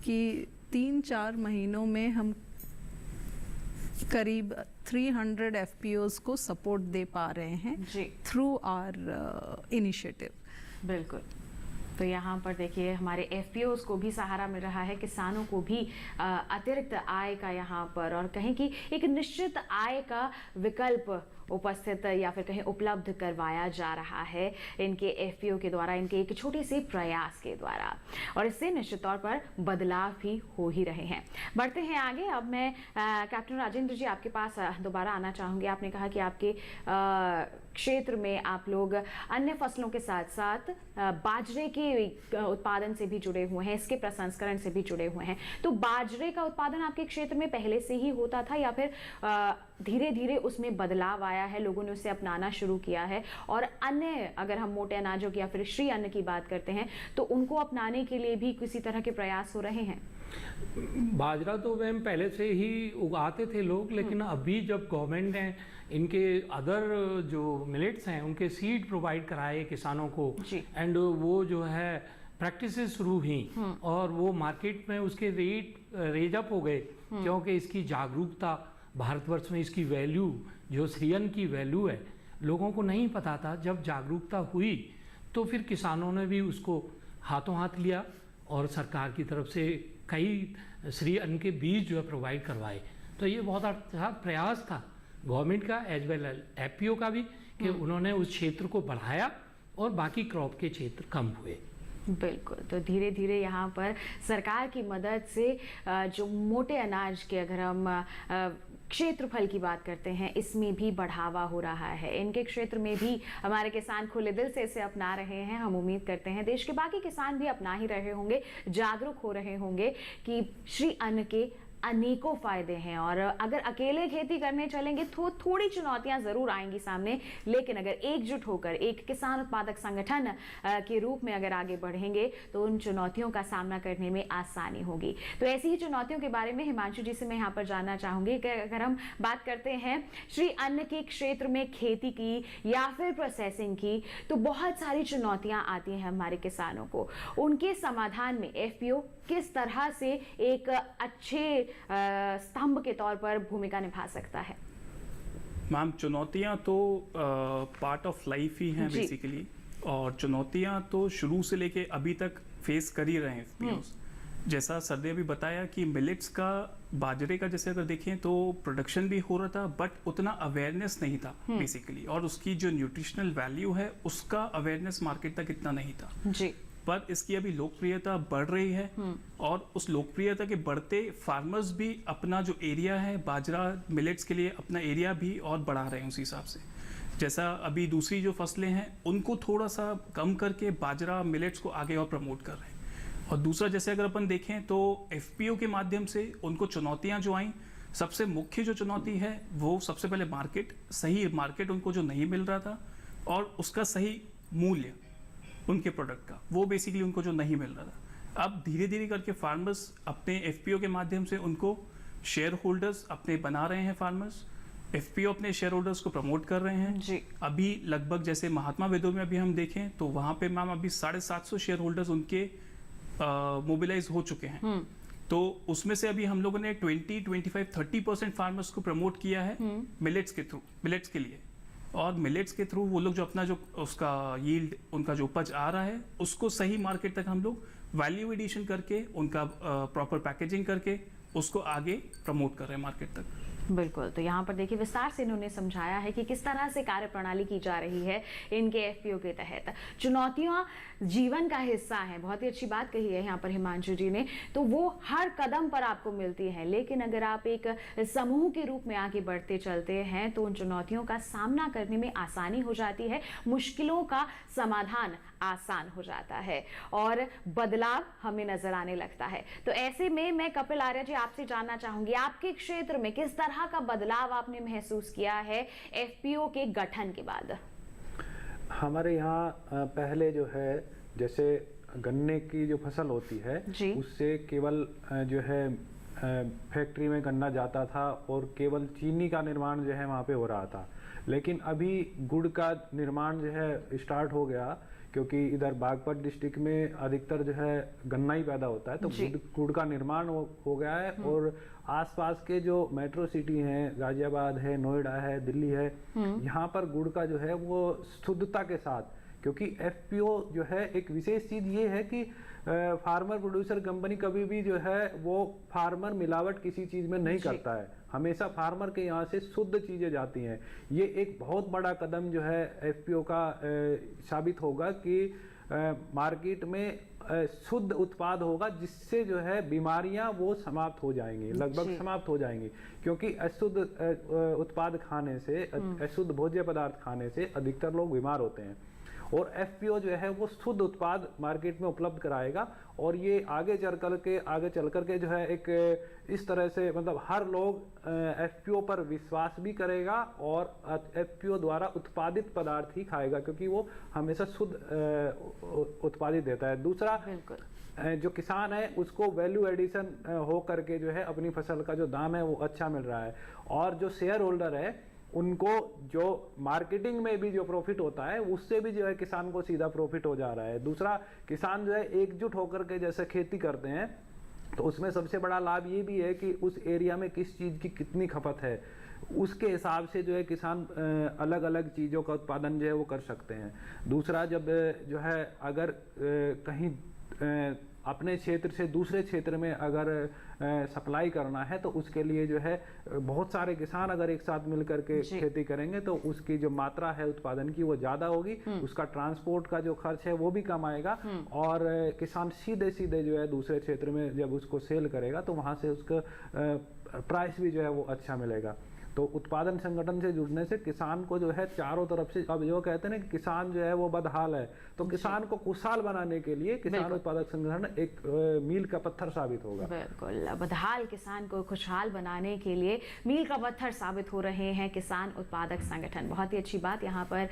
S6: कि 3-4 महीनों में हम करीब 300 एफपीओज को सपोर्ट दे पा रहे हैं थ्रू आवर इनिशिएटिव।
S2: बिल्कुल। तो यहाँ पर देखिए हमारे एफपीओज को भी सहारा मिल रहा है, किसानों को भी अतिरिक्त आय का यहाँ पर, और कहें कि एक निश्चित आय का विकल्प उपस्थित या फिर कहीं उपलब्ध करवाया जा रहा है इनके एफपीओ के द्वारा, इनके एक छोटे से प्रयास के द्वारा, और इससे निश्चित तौर पर बदलाव भी हो ही रहे हैं। बढ़ते हैं आगे। अब मैं कैप्टन राजेंद्र जी आपके पास दोबारा आना चाहूँगी। आपने कहा कि आपके क्षेत्र में आप लोग अन्य फसलों के साथ साथ बाजरे के उत्पादन से भी जुड़े हुए हैं, इसके प्रसंस्करण से भी जुड़े हुए हैं। तो बाजरे का उत्पादन आपके क्षेत्र में पहले से ही होता था या फिर धीरे धीरे उसमें बदलाव आया है, लोगों ने उसे अपनाना शुरू किया है? और अन्य, अगर हम मोटे अनाजों की या फिर श्री अन्न की बात करते हैं, तो उनको अपनाने के लिए भी किसी तरह के प्रयास हो रहे हैं?
S1: बाजरा तो मैम पहले से ही उगाते थे लोग, लेकिन अभी जब गवर्नमेंट ने इनके अदर जो मिलेट्स हैं उनके सीड प्रोवाइड कराए किसानों को, एंड वो जो है प्रैक्टिस शुरू हुई और वो मार्केट में उसके रेट रेज अप हो गए, क्योंकि इसकी जागरूकता भारतवर्ष में, इसकी वैल्यू जो श्रीअन्न की वैल्यू है, लोगों को नहीं पता था। जब जागरूकता हुई तो फिर किसानों ने भी उसको हाथों हाथ लिया और सरकार की तरफ से कई श्री अन्न के बीज जो है प्रोवाइड करवाए। तो ये बहुत अच्छा प्रयास था गवर्नमेंट का एज वेल एफपीओ का भी, कि उन्होंने उस क्षेत्र को बढ़ाया और बाकी क्रॉप के क्षेत्र कम हुए।
S2: बिल्कुल। तो धीरे धीरे यहाँ पर सरकार की मदद से जो मोटे अनाज के, अगर हम क्षेत्रफल की बात करते हैं, इसमें भी बढ़ावा हो रहा है। इनके क्षेत्र में भी हमारे किसान खुले दिल से इसे अपना रहे हैं। हम उम्मीद करते हैं देश के बाकी किसान भी अपना ही रहे होंगे, जागरूक हो रहे होंगे कि श्री अन्न के अनेकों फायदे हैं। और अगर अकेले खेती करने चलेंगे तो थोड़ी चुनौतियां जरूर आएंगी सामने, लेकिन अगर एकजुट होकर एक किसान उत्पादक संगठन के रूप में अगर आगे बढ़ेंगे तो उन चुनौतियों का सामना करने में आसानी होगी। तो ऐसी ही चुनौतियों के बारे में हिमांशु जी से मैं यहाँ पर जानना चाहूंगी कि अगर हम बात करते हैं श्री अन्न के क्षेत्र में खेती की या फिर प्रोसेसिंग की, तो बहुत सारी चुनौतियां आती हैं हमारे किसानों को। उनके समाधान में एफपीओ किस तरह से एक अच्छे स्तंभ के तौर पर भूमिका निभा सकता है?
S4: मैम चुनौतियां तो पार्ट ऑफ लाइफ ही हैं
S2: जी।
S4: बेसिकली, और चुनौतियां तो शुरू से लेके अभी तक फेस कर ही रहे हैं एफपीओस। जैसा सर ने अभी बताया कि मिलेट्स का, बाजरे का जैसे अगर देखें तो प्रोडक्शन भी हो रहा था, बट उतना अवेयरनेस नहीं था बेसिकली, और उसकी जो न्यूट्रिशनल वैल्यू है उसका अवेयरनेस मार्केट तक इतना नहीं था।
S2: जी।
S4: पर इसकी अभी लोकप्रियता बढ़ रही है, और उस लोकप्रियता के बढ़ते फार्मर्स भी अपना जो एरिया है बाजरा मिलेट्स के लिए, अपना एरिया भी और बढ़ा रहे हैं उस हिसाब से। जैसा अभी दूसरी जो फसलें हैं उनको थोड़ा सा कम करके बाजरा मिलेट्स को आगे और प्रमोट कर रहे हैं। और दूसरा जैसे अगर अपन देखें तो एफपीओ के माध्यम से उनको चुनौतियां जो आई, सबसे मुख्य जो चुनौती है वो सबसे पहले मार्केट, सही मार्केट उनको जो नहीं मिल रहा था, और उसका सही मूल्य उनके प्रोडक्ट का, वो बेसिकली उनको जो नहीं मिल रहा था। अब धीरे धीरे करके फार्मर्स अपने एफपीओ के माध्यम से उनको शेयर होल्डर्स अपने बना रहे हैं, फार्मर्स एफपीओ अपने शेयर होल्डर्स को प्रमोट कर रहे हैं।
S2: जी।
S4: अभी लगभग जैसे महात्मा वेदो में अभी हम देखें तो वहां पे मैम अभी 750 शेयर होल्डर्स उनके मोबिलाइज हो चुके हैं। तो उसमें से अभी हम लोगों ने 20, 25, 30% फार्मर्स को प्रमोट किया है मिलेट्स के थ्रू, मिलेट्स के लिए। और मिलेट्स के थ्रू वो लोग जो अपना जो उसका यील्ड, उनका जो उपज आ रहा है उसको सही मार्केट तक हम लोग वैल्यू एडिशन करके, उनका प्रॉपर पैकेजिंग करके उसको आगे प्रमोट कर रहे हैं मार्केट तक।
S2: बिल्कुल। तो यहाँ पर देखिए विस्तार से इन्होंने समझाया है कि किस तरह से कार्य प्रणाली की जा रही है इनके एफपीओ के तहत। चुनौतियाँ जीवन का हिस्सा हैं, बहुत ही अच्छी बात कही है यहाँ पर हिमांशु जी ने। तो वो हर कदम पर आपको मिलती हैं, लेकिन अगर आप एक समूह के रूप में आगे बढ़ते चलते हैं तो उन चुनौतियों का सामना करने में आसानी हो जाती है, मुश्किलों का समाधान आसान हो जाता है और बदलाव हमें नजर आने लगता है। तो ऐसे में मैं कपिल आर्य जी आपसे जानना चाहूंगी, आपके क्षेत्र में किस तरह का बदलाव आपने महसूस किया है एफपीओ के गठन के बाद?
S5: हमारे यहाँ पहले जो है, जैसे गन्ने की जो फसल होती है
S2: जी।
S5: उससे केवल जो है फैक्ट्री में गन्ना जाता था और केवल चीनी का निर्माण जो है वहाँ पे हो रहा था। लेकिन अभी गुड़ का निर्माण जो है स्टार्ट हो गया, क्योंकि इधर बागपत डिस्ट्रिक्ट में अधिकतर जो है गन्ना ही पैदा होता है, तो गुड़ का निर्माण हो गया है। और आसपास के जो मेट्रो सिटी हैं, गाजियाबाद है, नोएडा है, दिल्ली है, यहाँ पर गुड़ का जो है वो शुद्धता के साथ, क्योंकि एफपीओ जो है एक विशेष चीज ये है कि फार्मर प्रोड्यूसर कंपनी कभी भी जो है वो फार्मर मिलावट किसी चीज में नहीं करता है, हमेशा फार्मर के यहाँ से शुद्ध चीजें जाती हैं। ये एक बहुत बड़ा कदम जो है एफपीओ का साबित होगा कि मार्केट में शुद्ध उत्पाद होगा, जिससे जो है बीमारियां वो समाप्त हो जाएंगी, लगभग समाप्त हो जाएंगी। क्योंकि अशुद्ध उत्पाद खाने से, अशुद्ध भोज्य पदार्थ खाने से अधिकतर लोग बीमार होते हैं, और एफपीओ जो है वो शुद्ध उत्पाद मार्केट में उपलब्ध कराएगा। और ये आगे चल करके जो है एक इस तरह से, मतलब हर लोग एफपीओ पर विश्वास भी करेगा और एफपीओ द्वारा उत्पादित पदार्थ ही खाएगा, क्योंकि वो हमेशा शुद्ध उत्पादित देता है। दूसरा, जो किसान है उसको वैल्यू एडिशन हो करके जो है अपनी फसल का जो दाम है वो अच्छा मिल रहा है, और जो शेयर होल्डर है उनको जो मार्केटिंग में भी जो प्रॉफिट होता है उससे भी जो है किसान को सीधा प्रॉफिट हो जा रहा है। दूसरा, किसान जो है एकजुट होकर के जैसे खेती करते हैं तो उसमें सबसे बड़ा लाभ ये भी है कि उस एरिया में किस चीज़ की कितनी खपत है, उसके हिसाब से जो है किसान अलग अलग चीज़ों का उत्पादन जो है वो कर सकते हैं। दूसरा, जब जो है अगर कहीं अपने क्षेत्र से दूसरे क्षेत्र में अगर सप्लाई करना है तो उसके लिए जो है बहुत सारे किसान अगर एक साथ मिलकर के खेती करेंगे तो उसकी जो मात्रा है उत्पादन की वो ज़्यादा होगी, उसका ट्रांसपोर्ट का जो खर्च है वो भी कम आएगा, और किसान सीधे सीधे जो है दूसरे क्षेत्र में जब उसको सेल करेगा तो वहाँ से उसका प्राइस भी जो है वो अच्छा मिलेगा। तो उत्पादन संगठन से जुड़ने से किसान को जो है चारों तरफ से, अब जो कहते हैं ना कि किसान जो है वो बदहाल है, तो किसान को खुशहाल बनाने के लिए किसान उत्पादक संगठन एक मील का पत्थर साबित होगा।
S2: बिल्कुल, बदहाल किसान को खुशहाल बनाने के लिए मील का पत्थर साबित हो रहे हैं किसान उत्पादक संगठन। बहुत ही अच्छी बात यहाँ पर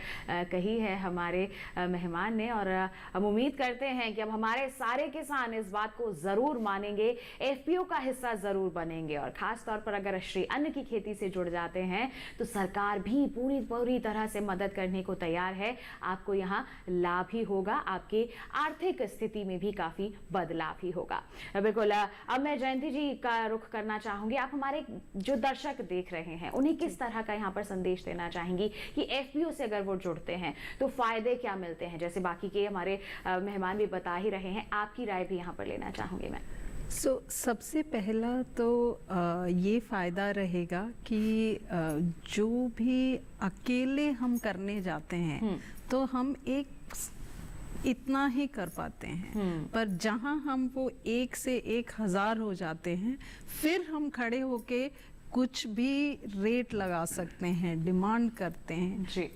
S2: कही है हमारे मेहमान ने, और हम उम्मीद करते हैं कि अब हमारे सारे किसान इस बात को जरूर मानेंगे, एफपीओ का हिस्सा जरूर बनेंगे, और खास तौर पर अगर श्री अन्न की खेती से जुड़ जाते हैं तो सरकार भी पूरी तरह से मदद करने को तैयार है। आपको यहाँ लाभ ही होगा, आपकी आर्थिक स्थिति में भी काफी बदलाव ही होगा। बिल्कुल, अब मैं जयंती जी का रुख करना चाहूंगी। आप हमारे जो दर्शक देख रहे हैं उन्हें किस तरह का यहाँ पर संदेश देना चाहेंगी कि एफपीओ से अगर वो जुड़ते हैं तो फायदे क्या मिलते हैं? जैसे बाकी के हमारे मेहमान भी बता ही रहे हैं, आपकी राय भी यहाँ पर लेना चाहूंगी मैं।
S6: सबसे पहला तो ये फ़ायदा रहेगा कि जो भी अकेले हम करने जाते हैं तो हम इतना ही कर पाते हैं, पर जहां हम वो 1 से 1000 हो जाते हैं, फिर हम खड़े होके कुछ भी रेट लगा सकते हैं, डिमांड करते हैं
S2: जी,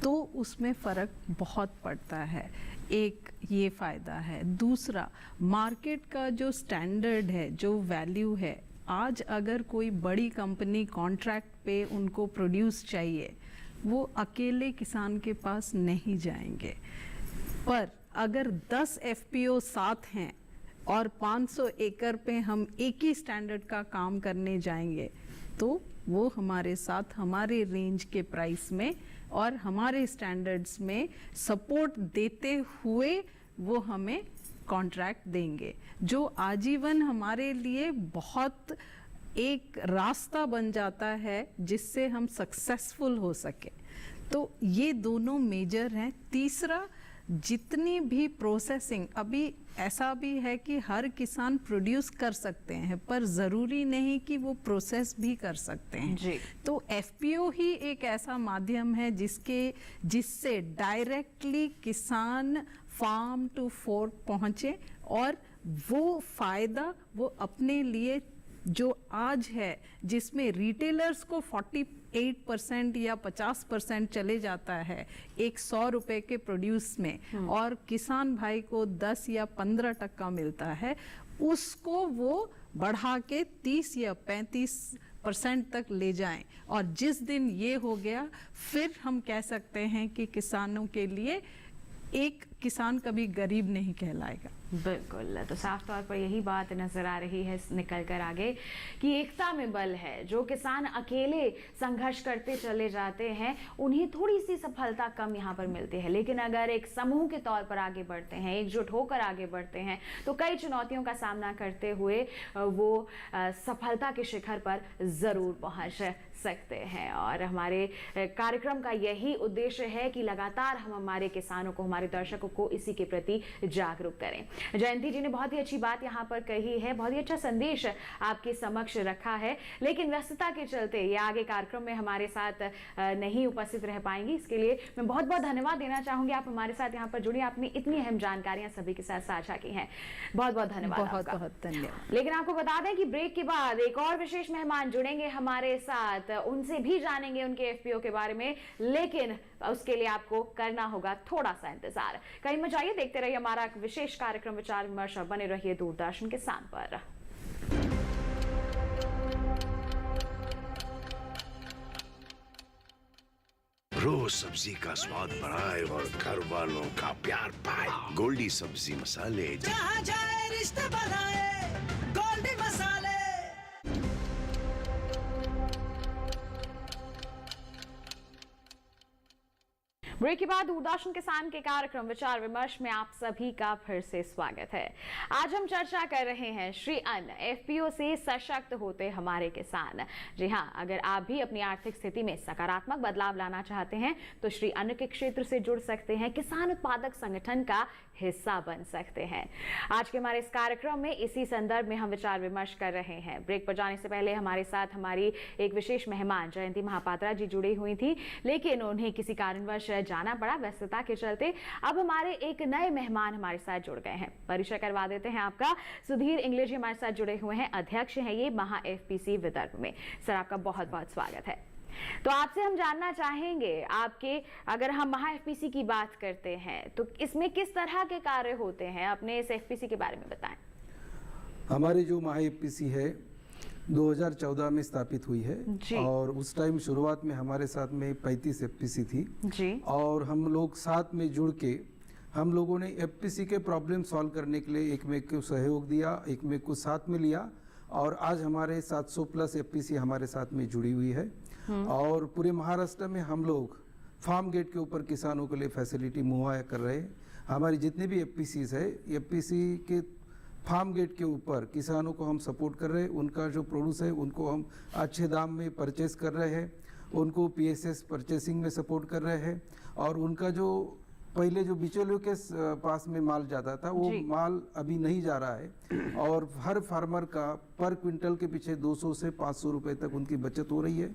S6: तो उसमें फ़र्क बहुत पड़ता है। एक ये फ़ायदा है। दूसरा, मार्केट का जो स्टैंडर्ड है, जो वैल्यू है, आज अगर कोई बड़ी कंपनी कॉन्ट्रैक्ट पे उनको प्रोड्यूस चाहिए, वो अकेले किसान के पास नहीं जाएंगे। पर अगर 10 एफपीओ साथ हैं और 500 एकड़ पे हम एक ही स्टैंडर्ड का काम करने जाएंगे तो वो हमारे साथ हमारे रेंज के प्राइस में और हमारे स्टैंडर्ड्स में सपोर्ट देते हुए वो हमें कॉन्ट्रैक्ट देंगे, जो आजीवन हमारे लिए बहुत एक रास्ता बन जाता है जिससे हम सक्सेसफुल हो सके। तो ये दोनों मेजर हैं। तीसरा, जितनी भी प्रोसेसिंग, अभी ऐसा भी है कि हर किसान प्रोड्यूस कर सकते हैं पर ज़रूरी नहीं कि वो प्रोसेस भी कर सकते हैं
S2: जी।
S6: तो एफपीओ ही एक ऐसा माध्यम है जिससे डायरेक्टली किसान फार्म टू फोर्क पहुँचे और वो फ़ायदा वो अपने लिए जो आज है, जिसमें रिटेलर्स को 48% या 50% चले जाता है एक 100 रुपए के प्रोड्यूस में और किसान भाई को 10 या 15% मिलता है, उसको वो बढ़ा के 30 या 35% तक ले जाएं। और जिस दिन ये हो गया, फिर हम कह सकते हैं कि किसानों के लिए एक किसान कभी गरीब नहीं कहलाएगा।
S2: बिल्कुल, तो साफ तौर पर यही बात नजर आ रही है निकल कर आगे कि एकता में बल है। जो किसान अकेले संघर्ष करते चले जाते हैं उन्हें थोड़ी सी सफलता कम यहाँ पर मिलती है, लेकिन अगर एक समूह के तौर पर आगे बढ़ते हैं, एकजुट होकर आगे बढ़ते हैं तो कई चुनौतियों का सामना करते हुए वो सफलता के शिखर पर जरूर पहुंच सकते हैं। और हमारे कार्यक्रम का यही उद्देश्य है कि लगातार हम हमारे किसानों को, हमारे दर्शकों को इसी के प्रति जागरूक करें। जयंती जी ने बहुत ही अच्छी बात यहाँ पर कही है, बहुत ही अच्छा संदेश आपके समक्ष रखा है, लेकिन व्यस्तता के चलते ये आगे कार्यक्रम में हमारे साथ नहीं उपस्थित रह पाएंगी। इसके लिए मैं बहुत बहुत धन्यवाद देना चाहूंगी। आप हमारे साथ यहाँ पर जुड़ी, आपने इतनी अहम जानकारियां सभी के साथ साझा की हैं, बहुत बहुत धन्यवाद।
S6: बहुत बहुत धन्यवाद।
S2: लेकिन आपको बता दें कि ब्रेक के बाद एक और विशेष मेहमान जुड़ेंगे हमारे साथ, उनसे भी जानेंगे उनके एफपीओ के बारे में, लेकिन उसके लिए आपको करना होगा थोड़ा सा इंतजार। कहीं मत जाइए, देखते रहिए हमारा विशेष कार्यक्रम विचार विमर्श और बने रहिए दूरदर्शन किसान पर।
S7: रोज सब्जी का स्वाद बढ़ाए और घर वालों का प्यार पाए। गोल्डी सब्जी मसाले,
S8: जहाँ जाए रिश्ते बढ़ाए, गोल्डी मसाले।
S2: ब्रेक के बाद दूरदर्शन किसान के कार्यक्रम विचार विमर्श में आप सभी का फिर से स्वागत है। आज हम चर्चा कर रहे हैं श्री अन्न, एफपीओ से सशक्त होते हमारे किसान। जी हाँ, अगर आप भी अपनी आर्थिक स्थिति में सकारात्मक बदलाव लाना चाहते हैं तो श्री अन्न के क्षेत्र से जुड़ सकते हैं, किसान उत्पादक संगठन का हिस्सा बन सकते हैं। आज के हमारे इस कार्यक्रम में इसी संदर्भ में हम विचार विमर्श कर रहे हैं। ब्रेक पर जाने से पहले हमारे साथ हमारी एक विशेष मेहमान जयंती महापात्रा जी जुड़ी हुई थी, लेकिन उन्हें किसी कारणवश जाना पड़ा व्यस्तता के चलते। अब हमारे एक नए मेहमान हमारे साथ जुड़ गए हैं, परिचय करवा देते हैं आपका। सुधीर इंग्लिश जी हमारे साथ जुड़े हुए हैं, अध्यक्ष हैं ये महा एफपीसी विदर्भ में। सर, आपका बहुत बहुत स्वागत है। तो आपसे हम जानना चाहेंगे, आपके अगर हम महा एफपीसी की बात करते हैं तो इसमें किस तरह के कार्य होते हैं, अपने इस एफपीसी के बारे में बताएं।
S9: हमारी जो महा एफपीसी है 2014 में स्थापित हुई है और उस टाइम शुरुआत में हमारे साथ में 35 एफपीसी थी
S2: जी।
S9: और हम लोग साथ में जुड़ के हम लोगों ने एफपीसी के प्रॉब्लम सॉल्व करने के लिए एक में को सहयोग दिया, एक में को साथ में लिया और आज हमारे 700 प्लस एफपीसी हमारे साथ में जुड़ी हुई है। और पूरे महाराष्ट्र में हम लोग फार्म गेट के ऊपर किसानों के लिए फैसिलिटी मुहैया कर रहे हैं। हमारी जितने भी एफपीसीज है, एफपीसी के फार्म गेट के ऊपर किसानों को हम सपोर्ट कर रहे हैं। उनका जो प्रोड्यूस है उनको हम अच्छे दाम में परचेस कर रहे हैं, उनको पीएसएस परचेसिंग में सपोर्ट कर रहे हैं। और उनका जो पहले जो बिचौलियों के पास में माल जाता था वो माल अभी नहीं जा रहा है। और हर फार्मर का पर क्विंटल के पीछे 200 से 500 रुपए तक उनकी बचत हो रही है।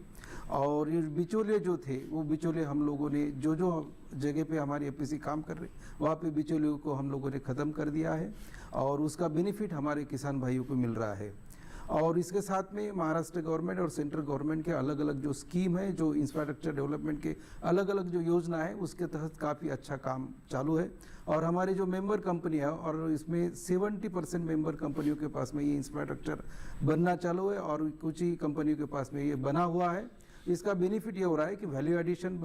S9: और ये बिचौलिए जो थे वो बिचौलिए हम लोगों ने जो जगह पे हमारी एफपीसी काम कर रही वहाँ पे बिचौलियों को हम लोगों ने ख़त्म कर दिया है और उसका बेनिफिट हमारे किसान भाइयों को मिल रहा है। और इसके साथ में महाराष्ट्र गवर्नमेंट और सेंट्रल गवर्नमेंट के अलग अलग जो स्कीम है, जो इंफ्रास्ट्रक्चर डेवलपमेंट के अलग अलग जो योजना है उसके तहत काफ़ी अच्छा काम चालू है। और हमारे जो मेंबर कंपनी है और इसमें 70% मेंबर कंपनियों के पास में ये इंफ्रास्ट्रक्चर बनना चालू है और कुछ ही कंपनियों के पास में ये बना हुआ है। इसका बेनिफिट ये हो रहा है कि वैल्यू एडिशन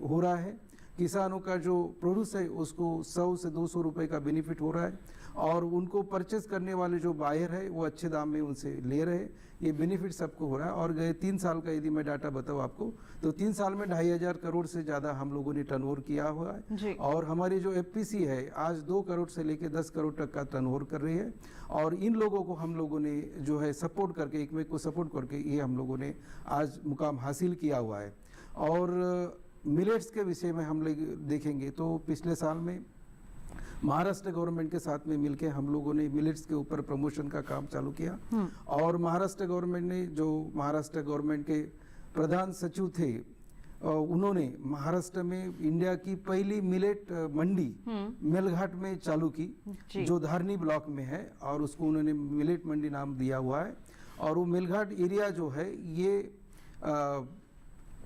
S9: हो रहा है, किसानों का जो प्रोड्यूस है उसको 100 से 200 रुपए का बेनिफिट हो रहा है और उनको परचेस करने वाले जो बायर है वो अच्छे दाम में उनसे ले रहे हैं। ये बेनिफिट सबको हो रहा है। और गए 3 साल का यदि मैं डाटा बताऊँ आपको तो 3 साल में 2500 करोड़ से ज़्यादा हम लोगों ने टर्नओवर किया हुआ है। और हमारी जो एफपीसी है आज 2 करोड़ से लेकर 10 करोड़ तक का टर्नओवर कर रही है। और इन लोगों को हम लोगों ने जो है सपोर्ट करके, एक को सपोर्ट करके ये हम लोगों ने आज मुकाम हासिल किया हुआ है। और मिलेट्स के विषय में हम लोग देखेंगे तो पिछले साल में महाराष्ट्र गवर्नमेंट के साथ में मिलकर हम लोगों ने मिलेट्स के ऊपर प्रमोशन का काम चालू किया। और महाराष्ट्र गवर्नमेंट ने, जो महाराष्ट्र गवर्नमेंट के प्रधान सचिव थे, उन्होंने महाराष्ट्र में इंडिया की पहली मिलेट मंडी मेलघाट में चालू की जो धारनी ब्लॉक में है और उसको उन्होंने मिलेट मंडी नाम दिया हुआ है। और वो मेलघाट एरिया जो है ये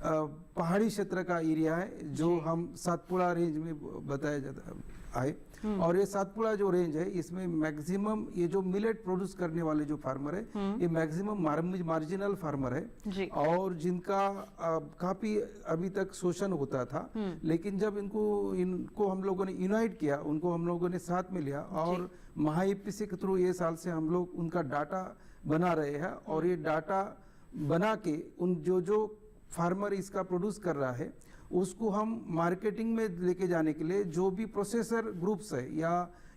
S9: पहाड़ी क्षेत्र का एरिया है जो हम सातपुड़ा रेंज में बताया जाता है। और ये सातपुड़ा जो रेंज है इसमें मैक्सिमम ये जो मिलेट प्रोड्यूस करने वाले जो फार्मर है ये मैक्सिमम मार्जिनल फार्मर है और जिनका काफी अभी तक शोषण होता था। लेकिन जब इनको हम लोगों ने यूनाइट किया, उनको हम लोगों ने साथ में लिया और महाईपीसी के थ्रू ये साल से हम लोग उनका डाटा बना रहे हैं। और ये डाटा बना के उन जो फार्मर इसका प्रोड्यूस कर रहा है उसको हम मार्केटिंग में लेके जाने के लिए जो भी प्रोसेसर ग्रुप्स है या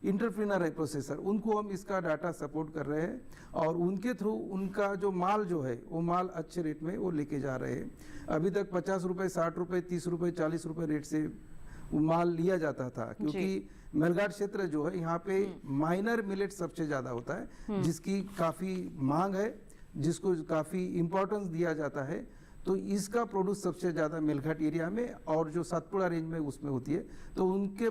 S9: इंटरप्रेन्योर है प्रोसेसर, उनको हम इसका डाटा सपोर्ट कर रहे हैं और उनके थ्रू उनका जो माल जो है वो माल अच्छे रेट में वो लेके जा रहे हैं। अभी तक 50 रुपए, 60 रुपए, 30 रुपए, 40 रुपए रेट से माल लिया जाता था क्योंकि मेलघाट क्षेत्र जो है यहाँ पे माइनर मिलेट सबसे ज्यादा होता है जिसकी काफी मांग है, जिसको काफी इम्पोर्टेंस दिया जाता है। तो इसका प्रोड्यूस सबसे ज़्यादा मेलघाट एरिया में और जो सातपुड़ा रेंज में उसमें होती है। तो उनके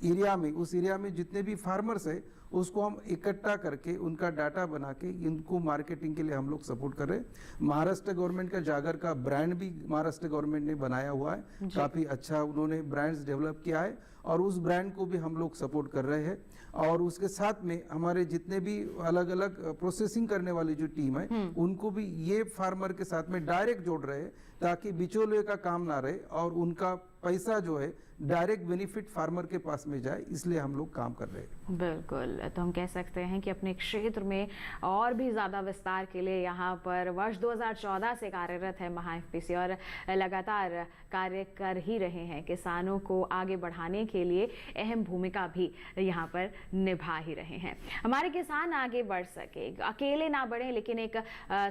S9: एरिया में, उस एरिया में जितने भी फार्मर्स है उसको हम इकट्ठा करके उनका डाटा बना के इनको मार्केटिंग के लिए हम लोग सपोर्ट कर रहे हैं। महाराष्ट्र गवर्नमेंट का जागर का ब्रांड भी महाराष्ट्र गवर्नमेंट ने बनाया हुआ है, काफ़ी अच्छा उन्होंने ब्रांड्स डेवलप किया है और उस ब्रांड को भी हम लोग सपोर्ट कर रहे हैं। और उसके साथ में हमारे जितने भी अलग अलग प्रोसेसिंग करने वाली जो टीम है उनको भी ये फार्मर के साथ में डायरेक्ट जोड़ रहे हैं ताकि बिचौलिए का काम ना रहे और उनका पैसा जो है डायरेक्ट बेनिफिट फार्मर के पास में जाए, इसलिए हम लोग काम कर रहे हैं।
S2: बिल्कुल, तो हम कह सकते हैं कि अपने क्षेत्र में और भी ज़्यादा विस्तार के लिए यहाँ पर वर्ष 2014 से कार्यरत है महाएफपीसी और लगातार कार्य कर ही रहे हैं। किसानों को आगे बढ़ाने के लिए अहम भूमिका भी यहाँ पर निभा ही रहे हैं। हमारे किसान आगे बढ़ सके, अकेले ना बढ़ें लेकिन एक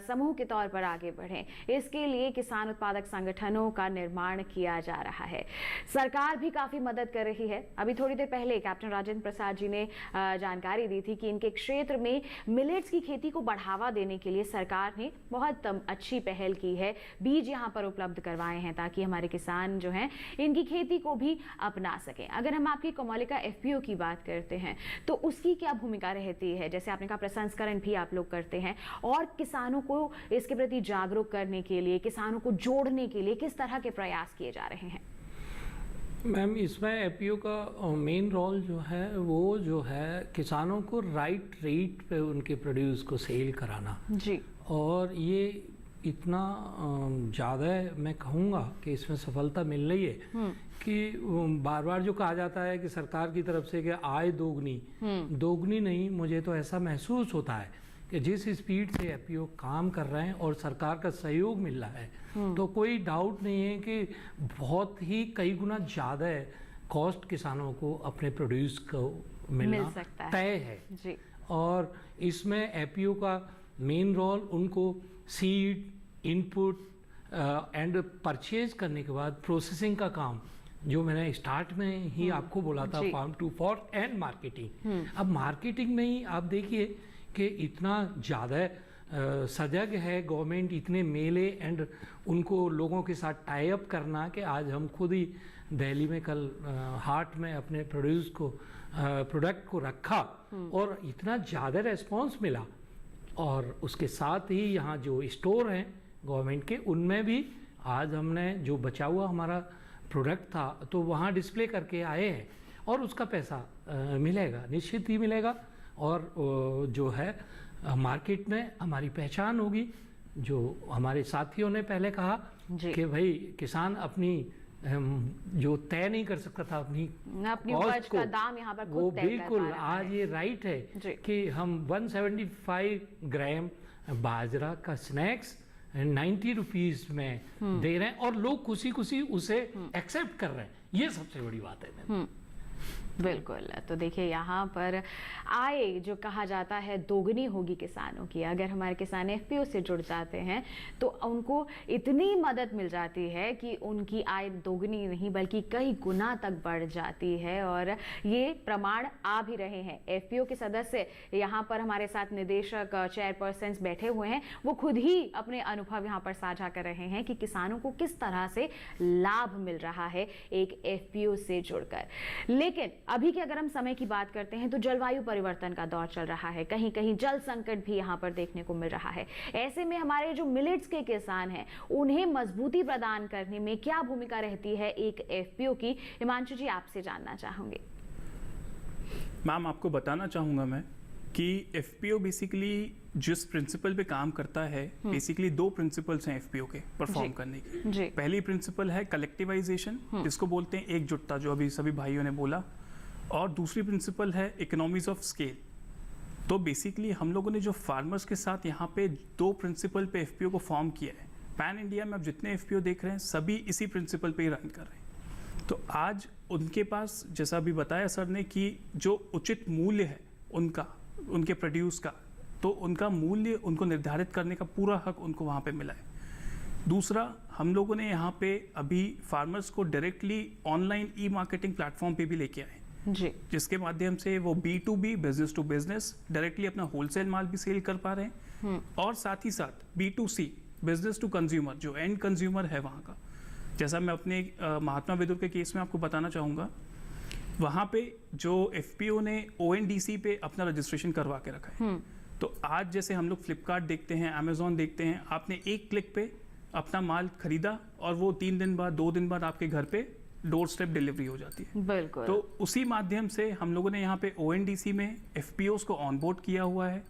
S2: समूह के तौर पर आगे बढ़ें, इसके लिए किसान उत्पादक संगठनों का निर्माण किया जा रहा है। सरकार भी काफी मदद कर रही है। अभी थोड़ी देर पहले कैप्टन राजेंद्र प्रसाद जी ने जानकारी दी थी कि इनके क्षेत्र में मिलेट्स की खेती को बढ़ावा देने के लिए सरकार ने बहुत अच्छी पहल की है। बीज यहाँ पर उपलब्ध करवाए हैं ताकि हमारे किसान जो हैं इनकी खेती को भी अपना सकें। अगर हम आपकी कोमोलिका एफपीओ की बात करते हैं तो उसकी क्या भूमिका रहती है? जैसे आपने कहा प्रसंस्करण भी आप लोग करते हैं और किसानों को इसके प्रति जागरूक करने के लिए, किसानों को जोड़ने के लिए किस तरह के प्रयास किए जा रहे हैं?
S1: मैम, इसमें एफपीओ का मेन रोल जो है वो जो है किसानों को राइट रेट पे उनके प्रोड्यूस को सेल कराना
S2: जी।
S1: और ये इतना ज़्यादा मैं कहूँगा कि इसमें सफलता मिल रही है कि बार बार जो कहा जाता है कि सरकार की तरफ से कि आय दोगुनी नहीं, मुझे तो ऐसा महसूस होता है कि जिस स्पीड से एफपीओ काम कर रहे हैं और सरकार का सहयोग मिल रहा है तो कोई डाउट नहीं है कि बहुत ही कई गुना ज़्यादा कॉस्ट किसानों को अपने प्रोड्यूस को मिलना
S2: सकता है।
S1: तय है
S2: जी।
S1: और इसमें एफपीओ का मेन रोल उनको सीड, इनपुट एंड परचेज करने के बाद प्रोसेसिंग का काम, जो मैंने स्टार्ट में ही आपको बोला था, farm to fork and marketing. अब मार्केटिंग में ही आप देखिए कि इतना ज़्यादा सजग है गवर्नमेंट, इतने मेले एंड उनको लोगों के साथ टाई अप करना कि आज हम खुद ही दिल्ली में कल हाट में अपने प्रोडक्ट को रखा और इतना ज़्यादा रेस्पॉन्स मिला। और उसके साथ ही यहाँ जो स्टोर हैं गवर्नमेंट के, उनमें भी आज हमने जो बचा हुआ हमारा प्रोडक्ट था तो वहाँ डिस्प्ले करके आए हैं और उसका पैसा मिलेगा, निश्चित ही मिलेगा। और जो है मार्केट में हमारी पहचान होगी। जो हमारे साथियों ने पहले कहा कि भाई किसान अपनी जो तय नहीं कर सकता था अपनी
S2: उपज का दाम यहाँ पर
S1: वो
S2: खुद तय कर
S1: बिल्कुल
S2: पा रहा
S1: आज ये राइट है कि हम 175 ग्राम बाजरा का स्नैक्स 90 रुपीज में दे रहे हैं और लोग खुशी खुशी उसे एक्सेप्ट कर रहे हैं। ये सबसे बड़ी बात है।
S2: बिल्कुल। तो देखिए यहाँ पर आय जो कहा जाता है दोगुनी होगी किसानों की। अगर हमारे किसान एफपीओ से जुड़ जाते हैं तो उनको इतनी मदद मिल जाती है कि उनकी आय दोगुनी नहीं बल्कि कई गुना तक बढ़ जाती है। और ये प्रमाण आ भी रहे हैं। एफपीओ के सदस्य यहाँ पर हमारे साथ निदेशक चेयरपर्सन बैठे हुए हैं, वो खुद ही अपने अनुभव यहाँ पर साझा कर रहे हैं कि किसानों को किस तरह से लाभ मिल रहा है एक एफपीओ से जुड़कर। लेकिन अभी के अगर हम समय की बात करते हैं तो जलवायु परिवर्तन का दौर चल रहा है, कहीं कहीं जल संकट भी यहाँ पर देखने को मिल रहा है। ऐसे में हमारे जो मिलेट्स के किसान हैं उन्हें मजबूती प्रदान करने में क्या भूमिका रहती है एक एफपीओ की? हिमांशु जी, आपसे जानना चाहूंगे।
S4: मैम, आपको बताना चाहूंगा मैं कि एफपीओ बेसिकली जिस प्रिंसिपल पे काम करता है, बेसिकली दो प्रिंसिपल्स हैं एफपीओ के परफॉर्म करने के। पहली प्रिंसिपल है कलेक्टिवाइजेशन, जिसको बोलते हैं एकजुटता, जो अभी सभी भाइयों ने बोला, और दूसरी प्रिंसिपल है इकोनॉमीज ऑफ स्केल। तो बेसिकली हम लोगों ने जो फार्मर्स के साथ यहाँ पे दो प्रिंसिपल पे एफपीओ को फॉर्म किया है। पैन इंडिया में अब जितने एफपीओ देख रहे हैं सभी इसी प्रिंसिपल पे ही रन कर रहे हैं। तो आज उनके पास, जैसा अभी बताया सर ने, कि जो उचित मूल्य है उनका, उनके प्रोड्यूस का, तो उनका मूल्य उनको निर्धारित करने का पूरा हक उनको वहाँ पे मिला है। दूसरा, हम लोगों ने यहाँ पे अभी फार्मर्स को डायरेक्टली ऑनलाइन ई मार्केटिंग प्लेटफॉर्म पे भी लेके आए
S2: जी,
S4: जिसके माध्यम से वो B2B, business to business, directly अपना होलसेल माल भी सेल कर पा रहे हैं, और साथ ही साथ B2C, बिजनेस टू कंज्यूमर, जो एंड कंज्यूमर है वहाँ का। जैसा मैं अपने महात्मा विदुर के केस में आपको बताना चाहूँगा, वहाँ पे जो एफपीओ ने ONDC पे अपना रजिस्ट्रेशन करवा के रखा है। तो आज जैसे हम लोग फ्लिपकार्ट देखते हैं, अमेजोन देखते हैं, आपने एक क्लिक पे अपना माल खरीदा और वो 3 दिन बाद, 2 दिन बाद आपके घर पे डोर स्टेप डिलीवरी हो जाती है।
S2: बिल्कुल।
S4: तो उसी माध्यम से हम लोगों ने यहाँ पे ONDC में एफपीओस को ऑनबोर्ड किया हुआ है।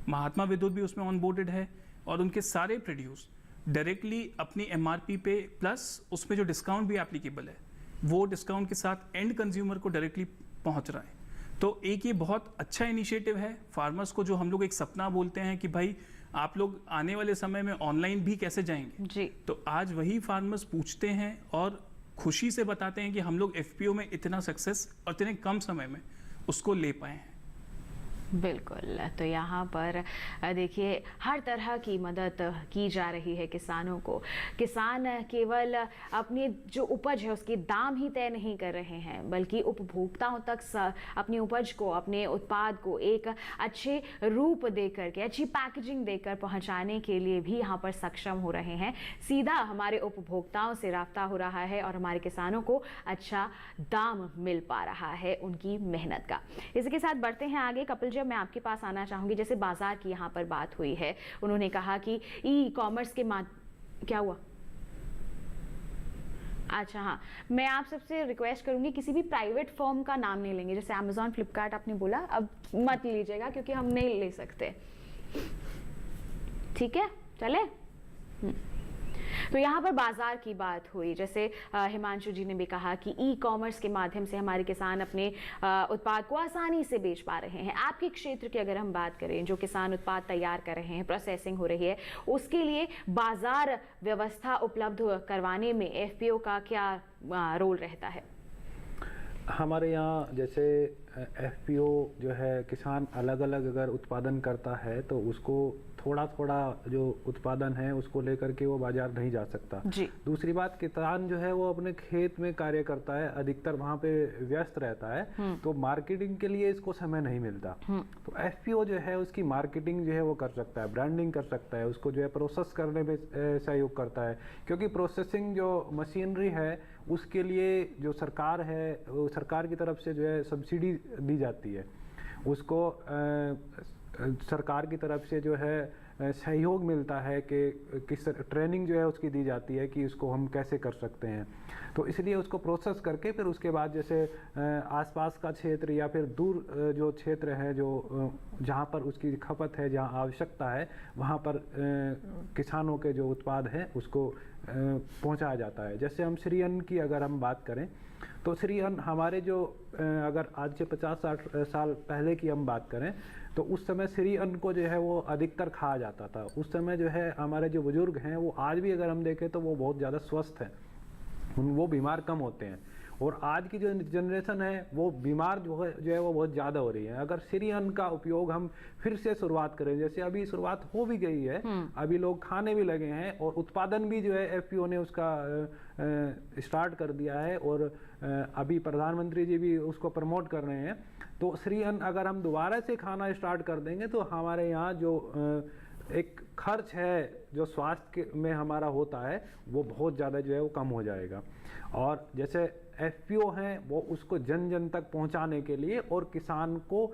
S4: महात्मा विद्युत भी उसमें ऑनबोर्डेड है और उनके सारे प्रोड्यूस डायरेक्टली अपनी एमआरपी पे प्लस उसमें जो डिस्काउंट भी एप्लीकेबल है वो डिस्काउंट के साथ एंड कंज्यूमर को डायरेक्टली पहुंच रहा है। तो एक ये बहुत अच्छा इनिशिएटिव है फार्मर्स को, जो हम लोग एक सपना बोलते हैं कि भाई आप लोग आने वाले समय में ऑनलाइन भी कैसे जाएंगे
S2: जी।
S4: तो आज वही फार्मर्स पूछते हैं और खुशी से बताते हैं कि हम लोग एफपीओ में इतना सक्सेस और इतने कम समय में उसको ले पाए हैं।
S2: बिल्कुल। तो यहाँ पर देखिए हर तरह की मदद की जा रही है किसानों को। किसान केवल अपनी जो उपज है उसके दाम ही तय नहीं कर रहे हैं, बल्कि उपभोक्ताओं तक अपनी उपज को, अपने उत्पाद को एक अच्छे रूप देकर के, अच्छी पैकेजिंग देकर पहुँचाने के लिए भी यहाँ पर सक्षम हो रहे हैं। सीधा हमारे उपभोक्ताओं से राब्ता हो रहा है और हमारे किसानों को अच्छा दाम मिल पा रहा है उनकी मेहनत का। इसी के साथ बढ़ते हैं आगे। कपिल, जब मैं आपके पास आना चाहूंगी, जैसे बाजार की यहाँ पर बात हुई है, उन्होंने कहा कि ई कॉमर्स के क्या हुआ? अच्छा हाँ, मैं आप सबसे रिक्वेस्ट करूंगी किसी भी प्राइवेट फर्म का नाम नहीं लेंगे, जैसे अमेजॉन, फ्लिपकार्ट आपने बोला, अब मत लीजिएगा क्योंकि हम नहीं ले सकते। ठीक है, चले। तो यहाँ पर बाजार की बात हुई, जैसे हिमांशु जी ने भी कहा कि ई कॉमर्स के माध्यम से हमारे किसान अपने उत्पाद को आसानी से बेच पा रहे हैं। आपके क्षेत्र की अगर हम बात करें, जो किसान उत्पाद तैयार कर रहे हैं, प्रोसेसिंग हो रही है, उसके लिए बाजार व्यवस्था उपलब्ध करवाने में एफपीओ का क्या रोल रहता है?
S5: हमारे यहाँ जैसे एफपीओ जो है, किसान अलग अलग अगर उत्पादन करता है तो उसको थोड़ा थोड़ा जो उत्पादन है उसको लेकर के वो बाजार नहीं जा सकता
S2: जी।
S5: दूसरी बात, किसान जो है वो अपने खेत में कार्य करता है, अधिकतर वहाँ पे व्यस्त रहता है, तो मार्केटिंग के लिए इसको समय नहीं मिलता। तो एफपीओ जो है उसकी मार्केटिंग जो है वो कर सकता है, ब्रांडिंग कर सकता है, उसको जो है प्रोसेस करने में सहयोग करता है, क्योंकि प्रोसेसिंग जो मशीनरी है उसके लिए जो सरकार है, वो सरकार की तरफ से जो है सब्सिडी दी जाती है, उसको सरकार की तरफ से जो है सहयोग मिलता है कि किस ट्रेनिंग जो है उसकी दी जाती है कि उसको हम कैसे कर सकते हैं। तो इसलिए उसको प्रोसेस करके फिर उसके बाद जैसे आसपास का क्षेत्र या फिर दूर जो क्षेत्र है, जो जहाँ पर उसकी खपत है, जहाँ आवश्यकता है, वहाँ पर किसानों के जो उत्पाद हैं उसको पहुँचाया जाता है। जैसे हम श्री अन्न की अगर हम बात करें तो श्री अन्न हमारे जो अगर आज से 50-60 साल पहले की हम बात करें तो उस समय श्री अन्न को जो है वो अधिकतर खाया जाता था। उस समय जो है हमारे जो बुजुर्ग हैं वो आज भी अगर हम देखें तो वो बहुत ज़्यादा स्वस्थ हैं, वो बीमार कम होते हैं। और आज की जो जनरेशन है वो बीमार जो है वो बहुत ज़्यादा हो रही है। अगर श्री अन्न का उपयोग हम फिर से शुरुआत करें, जैसे अभी शुरुआत हो भी गई है, अभी लोग खाने भी लगे हैं और उत्पादन भी जो है एफपीओ ने उसका स्टार्ट कर दिया है और अभी प्रधानमंत्री जी भी उसको प्रमोट कर रहे हैं। तो श्री अन्न अगर हम दोबारा से खाना स्टार्ट कर देंगे तो हमारे यहाँ जो एक खर्च है जो स्वास्थ्य में हमारा होता है वो बहुत ज़्यादा जो है वो कम हो जाएगा। और जैसे एफपीओ हैं वो उसको जन जन तक पहुंचाने के लिए और किसान को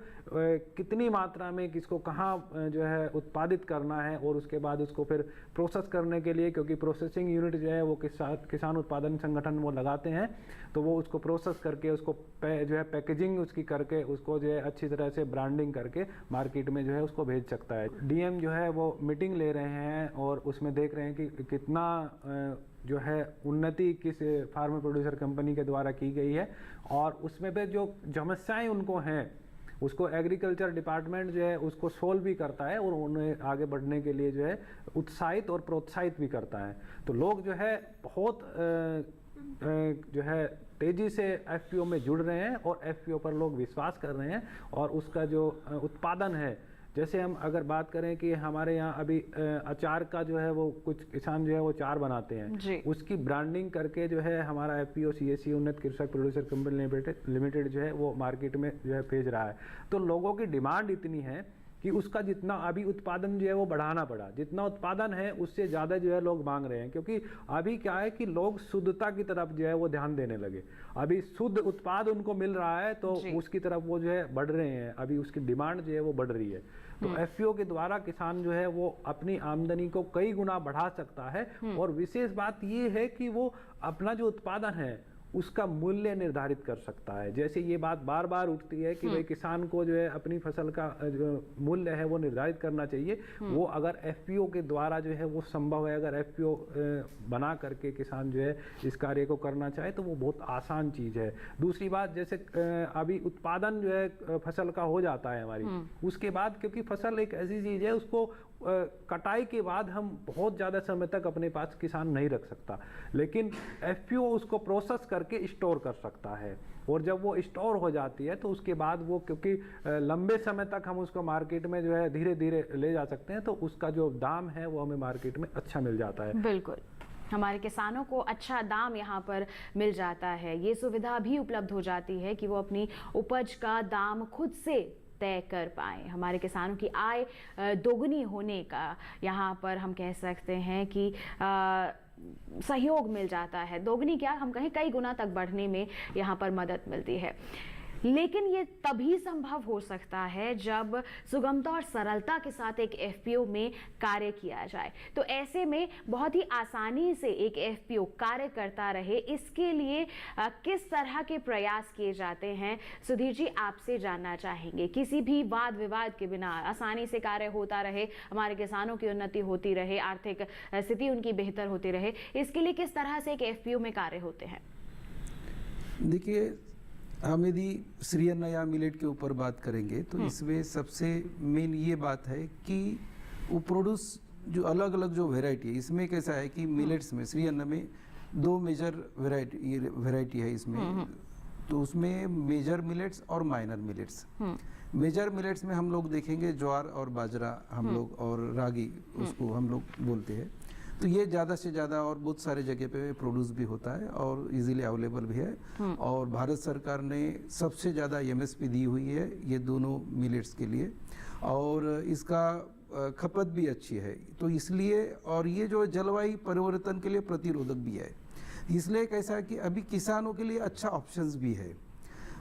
S5: कितनी मात्रा में किसको कहाँ जो है उत्पादित करना है और उसके बाद उसको फिर प्रोसेस करने के लिए, क्योंकि प्रोसेसिंग यूनिट जो है वो किसान उत्पादन संगठन वो लगाते हैं, तो वो उसको प्रोसेस करके उसको जो है पैकेजिंग उसकी करके उसको जो है अच्छी तरह से ब्रांडिंग करके मार्केट में जो है उसको भेज सकता है। डीएम जो है वो मीटिंग ले रहे हैं और उसमें देख रहे हैं कि कितना जो है उन्नति किस फार्मर प्रोड्यूसर कंपनी के द्वारा की गई है और उसमें पे जो समस्याएं उनको हैं उसको एग्रीकल्चर डिपार्टमेंट जो है उसको सोल्व भी करता है और उन्हें आगे बढ़ने के लिए जो है उत्साहित और प्रोत्साहित भी करता है। तो लोग जो है बहुत जो है तेजी से एफपीओ में जुड़ रहे हैं और एफपीओ पर लोग विश्वास कर रहे हैं और उसका जो उत्पादन है, जैसे हम अगर बात करें कि हमारे यहाँ अभी अचार का जो है वो कुछ किसान जो है वो अचार बनाते हैं, उसकी ब्रांडिंग करके जो है हमारा एफपीओ सीएससी उन्नत कृषक प्रोड्यूसर कंपनी लिमिटेड जो है वो मार्केट में जो है भेज रहा है। तो लोगों की डिमांड इतनी है कि उसका जितना अभी उत्पादन जो है वो बढ़ाना पड़ा, जितना उत्पादन है उससे ज़्यादा जो है लोग मांग रहे हैं, क्योंकि अभी क्या है कि लोग शुद्धता की तरफ जो है वो ध्यान देने लगे। अभी शुद्ध उत्पाद उनको मिल रहा है तो उसकी तरफ वो जो है बढ़ रहे हैं, अभी उसकी डिमांड जो है वो बढ़ रही है। तो एफपीओ के द्वारा किसान जो है वो अपनी आमदनी को कई गुना बढ़ा सकता है और विशेष बात ये है कि वो अपना जो उत्पादन है उसका मूल्य निर्धारित कर सकता है। जैसे ये बात बार बार उठती है कि भाई किसान को जो है अपनी फसल का जो मूल्य है वो निर्धारित करना चाहिए, वो अगर एफपीओ के द्वारा जो है वो संभव है। अगर एफपीओ बना करके किसान जो है इस कार्य को करना चाहे तो वो बहुत आसान चीज़ है। दूसरी बात, जैसे अभी उत्पादन जो है फसल का हो जाता है हमारी, उसके बाद क्योंकि फसल एक ऐसी चीज़ है उसको कटाई के बाद हम बहुत ज़्यादा समय तक अपने पास किसान नहीं रख सकता, लेकिन एफपीओ उसको प्रोसेस करके स्टोर कर सकता है और जब वो स्टोर हो जाती है तो उसके बाद वो क्योंकि लंबे समय तक हम उसको मार्केट में जो है धीरे धीरे ले जा सकते हैं, तो उसका जो दाम है वो हमें मार्केट में अच्छा मिल जाता है।
S2: बिल्कुल, हमारे किसानों को अच्छा दाम यहाँ पर मिल जाता है। ये सुविधा भी उपलब्ध हो जाती है कि वो अपनी उपज का दाम खुद से तय कर पाएँ। हमारे किसानों की आय दोगुनी होने का यहाँ पर हम कह सकते हैं कि सहयोग मिल जाता है। दोगुनी क्या, हम कहें कई गुना तक बढ़ने में यहाँ पर मदद मिलती है। लेकिन ये तभी संभव हो सकता है जब सुगमता और सरलता के साथ एक एफपीओ में कार्य किया जाए। तो ऐसे में बहुत ही आसानी से एक एफपीओ कार्य करता रहे, इसके लिए किस तरह के प्रयास किए जाते हैं, सुधीर जी आपसे जानना चाहेंगे। किसी भी वाद विवाद के बिना आसानी से कार्य होता रहे, हमारे किसानों की उन्नति होती रहे, आर्थिक स्थिति उनकी बेहतर होती रहे, इसके लिए किस तरह से एक एफपीओ में कार्य होते हैं?
S9: देखिए, हम यदि श्री अन्न या मिलेट के ऊपर बात करेंगे तो इसमें सबसे मेन ये बात है कि वो प्रोड्यूस जो अलग अलग जो वेराइटी है, इसमें कैसा है कि मिलेट्स में, श्री अन्न में 2 मेजर वेराइटी है इसमें। तो उसमें मेजर मिलेट्स और माइनर मिलेट्स। मेजर मिलेट्स में हम लोग देखेंगे ज्वार और बाजरा हम लोग, और रागी उसको हम लोग बोलते हैं। तो ये ज़्यादा से ज़्यादा और बहुत सारे जगह पे प्रोड्यूस भी होता है और इजीली अवेलेबल भी है। और भारत सरकार ने सबसे ज़्यादा एमएसपी दी हुई है ये दोनों मिलेट्स के लिए, और इसका खपत भी अच्छी है। तो इसलिए, और ये जो जलवायु परिवर्तन के लिए प्रतिरोधक भी है, इसलिए कैसा है कि अभी किसानों के लिए अच्छा ऑप्शंस भी है।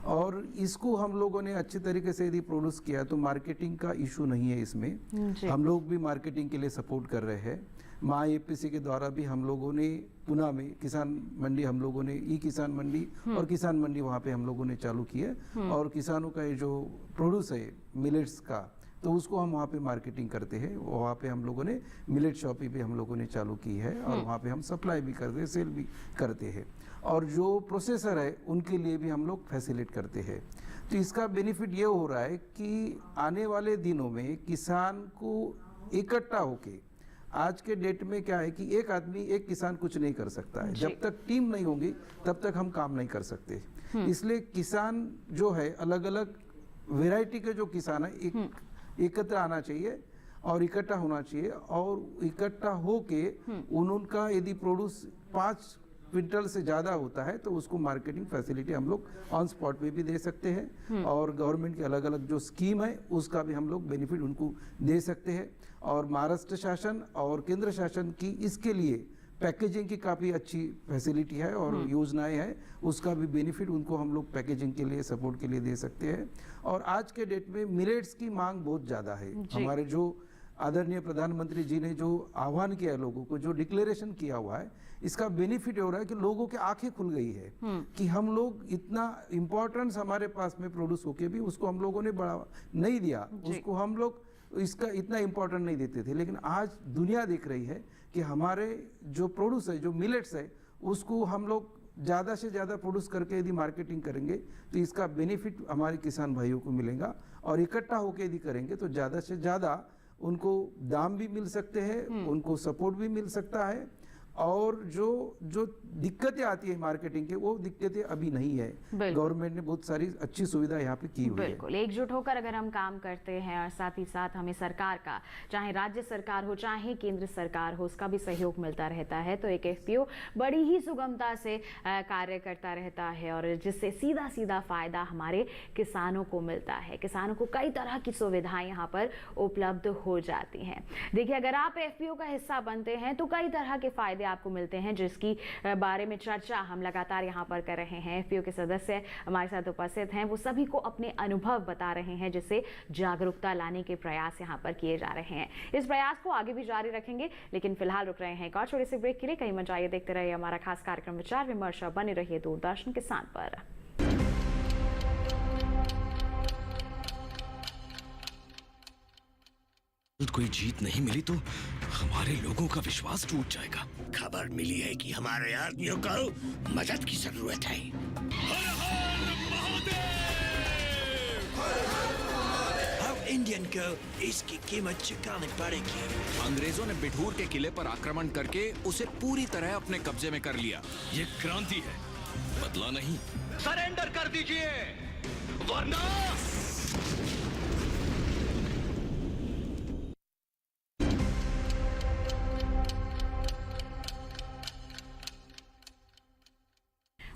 S9: और इसको हम लोगों ने अच्छे तरीके से यदि प्रोड्यूस किया तो मार्केटिंग का इशू नहीं है इसमें। हम लोग भी मार्केटिंग के लिए सपोर्ट कर रहे हैं। माँ एपीसी के द्वारा भी हम लोगों ने पुणे में किसान मंडी, हम लोगों ने ई किसान मंडी और किसान मंडी वहाँ पे हम लोगों ने चालू की है। और किसानों का ये जो प्रोड्यूस है मिलेट्स का, तो उसको हम वहाँ पे मार्केटिंग करते हैं। वहाँ पे हम लोगों ने मिलेट शॉपी भी हम लोगों ने चालू की है और वहाँ पे हम सप्लाई भी करते हैं, सेल भी करते हैं। और जो प्रोसेसर है उनके लिए भी हम लोग फैसिलिट करते हैं। तो इसका बेनिफिट ये हो रहा है कि आने वाले दिनों में किसान को इकट्ठा होके, आज के डेट में क्या है कि एक आदमी, एक किसान कुछ नहीं कर सकता है। जब तक टीम नहीं होगी तब तक हम काम नहीं कर सकते। इसलिए किसान जो है, अलग अलग वैरायटी के जो किसान है, एकत्र आना चाहिए और इकट्ठा होना चाहिए। और इकट्ठा होके उनका यदि प्रोड्यूस 5 क्विंटल से ज़्यादा होता है तो उसको मार्केटिंग फैसिलिटी हम लोग ऑन स्पॉट पे भी दे सकते हैं। और गवर्नमेंट की अलग अलग जो स्कीम है उसका भी हम लोग बेनिफिट उनको दे सकते हैं। और महाराष्ट्र शासन और केंद्र शासन की इसके लिए पैकेजिंग की काफ़ी अच्छी फैसिलिटी है और योजनाएं हैं, उसका भी बेनिफिट उनको हम लोग पैकेजिंग के लिए, सपोर्ट के लिए दे सकते हैं। और आज के डेट में मिलेट्स की मांग बहुत ज़्यादा है। हमारे जो आदरणीय प्रधानमंत्री जी ने जो आह्वान किया है लोगों को, जो डिक्लेरेशन किया हुआ है, इसका बेनिफिट हो रहा है कि लोगों की आंखें खुल गई है कि हम लोग इतना इम्पोर्टेंस हमारे पास में प्रोड्यूस होके भी उसको हम लोगों ने बढ़ावा नहीं दिया, उसको हम लोग इसका इतना इम्पोर्टेंट नहीं देते थे। लेकिन आज दुनिया देख रही है कि हमारे जो प्रोड्यूस है, जो मिलेट्स है, उसको हम लोग ज़्यादा से ज़्यादा प्रोड्यूस करके यदि मार्केटिंग करेंगे तो इसका बेनिफिट हमारे किसान भाइयों को मिलेगा। और इकट्ठा होकर यदि करेंगे तो ज़्यादा से ज़्यादा उनको दाम भी मिल सकते हैं, उनको सपोर्ट भी मिल सकता है। और जो दिक्कतें आती है मार्केटिंग के, वो दिक्कतें अभी नहीं है। गवर्नमेंट ने बहुत सारी अच्छी सुविधा यहाँ पे की हुई है।
S2: बिल्कुल, एकजुट होकर अगर हम काम करते हैं और साथ ही साथ हमें सरकार का, चाहे राज्य सरकार हो चाहे केंद्र सरकार हो, उसका भी सहयोग मिलता रहता है, तो एक एफपीओ बड़ी ही सुगमता से कार्य करता रहता है और जिससे सीधा सीधा फायदा हमारे किसानों को मिलता है। किसानों को कई तरह की सुविधाएं यहाँ पर उपलब्ध हो जाती हैं। देखिए, अगर आप एफपीओ का हिस्सा बनते हैं तो कई तरह के फायदे आपको मिलते हैं, जिसकी बारे में चर्चा हम लगातार यहाँ पर कर रहे हैं। एफपीओ के सदस्य हमारे साथ उपस्थित हैं, वो सभी को अपने अनुभव बता रहे हैं, जिससे जागरूकता लाने के प्रयास यहाँ पर किए जा रहे हैं। इस प्रयास को आगे भी जारी रखेंगे, लेकिन फिलहाल रुक रहे हैं एक और छोटे से ब्रेक के लिए। कहीं मत जाइए, देखते रहिए हमारा खास कार्यक्रम विचार विमर्श, बने रहिए दूरदर्शन किसान पर।
S10: कोई जीत नहीं मिली तो हमारे लोगों का विश्वास टूट जाएगा।
S7: खबर मिली है कि हमारे आदमियों को मदद की जरूरत है।
S10: अब इंडियन को इसकी कीमत चुकानी पड़ेगी। अंग्रेजों ने बिठूर के किले पर आक्रमण करके उसे पूरी तरह अपने कब्जे में कर लिया। ये क्रांति है, बदला नहीं। सरेंडर कर दीजिए वरना।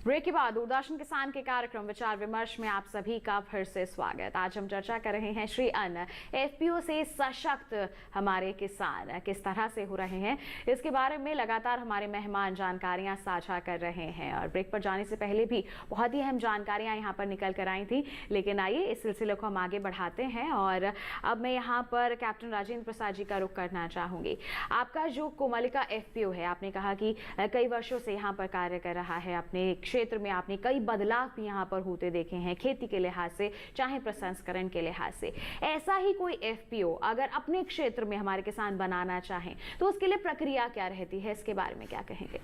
S2: ब्रेक के बाद दूरदर्शन किसान के कार्यक्रम विचार विमर्श में आप सभी का फिर से स्वागत। आज हम चर्चा कर रहे हैं श्री अन्न एफपीओ से सशक्त हमारे किसान किस तरह से हो रहे हैं, इसके बारे में लगातार हमारे मेहमान जानकारियां साझा कर रहे हैं। और ब्रेक पर जाने से पहले भी बहुत ही अहम जानकारियां यहां पर निकल कर आई थी, लेकिन आइए इस सिलसिले को हम आगे बढ़ाते हैं। और अब मैं यहाँ पर कैप्टन राजेंद्र प्रसाद जी का रुख करना चाहूंगी। आपका जो कोमलिका एफपीओ है, आपने कहा कि कई वर्षों से यहाँ पर कार्य कर रहा है, अपने क्षेत्र में आपने कई बदलाव भी यहाँ पर होते देखे हैं, खेती के लिहाज से चाहे प्रसंस्करण के लिहाज से। ऐसा ही कोई एफपीओ अगर अपने क्षेत्र में हमारे किसान बनाना चाहें तो उसके लिए प्रक्रिया क्या रहती है, इसके बारे में क्या कहेंगे?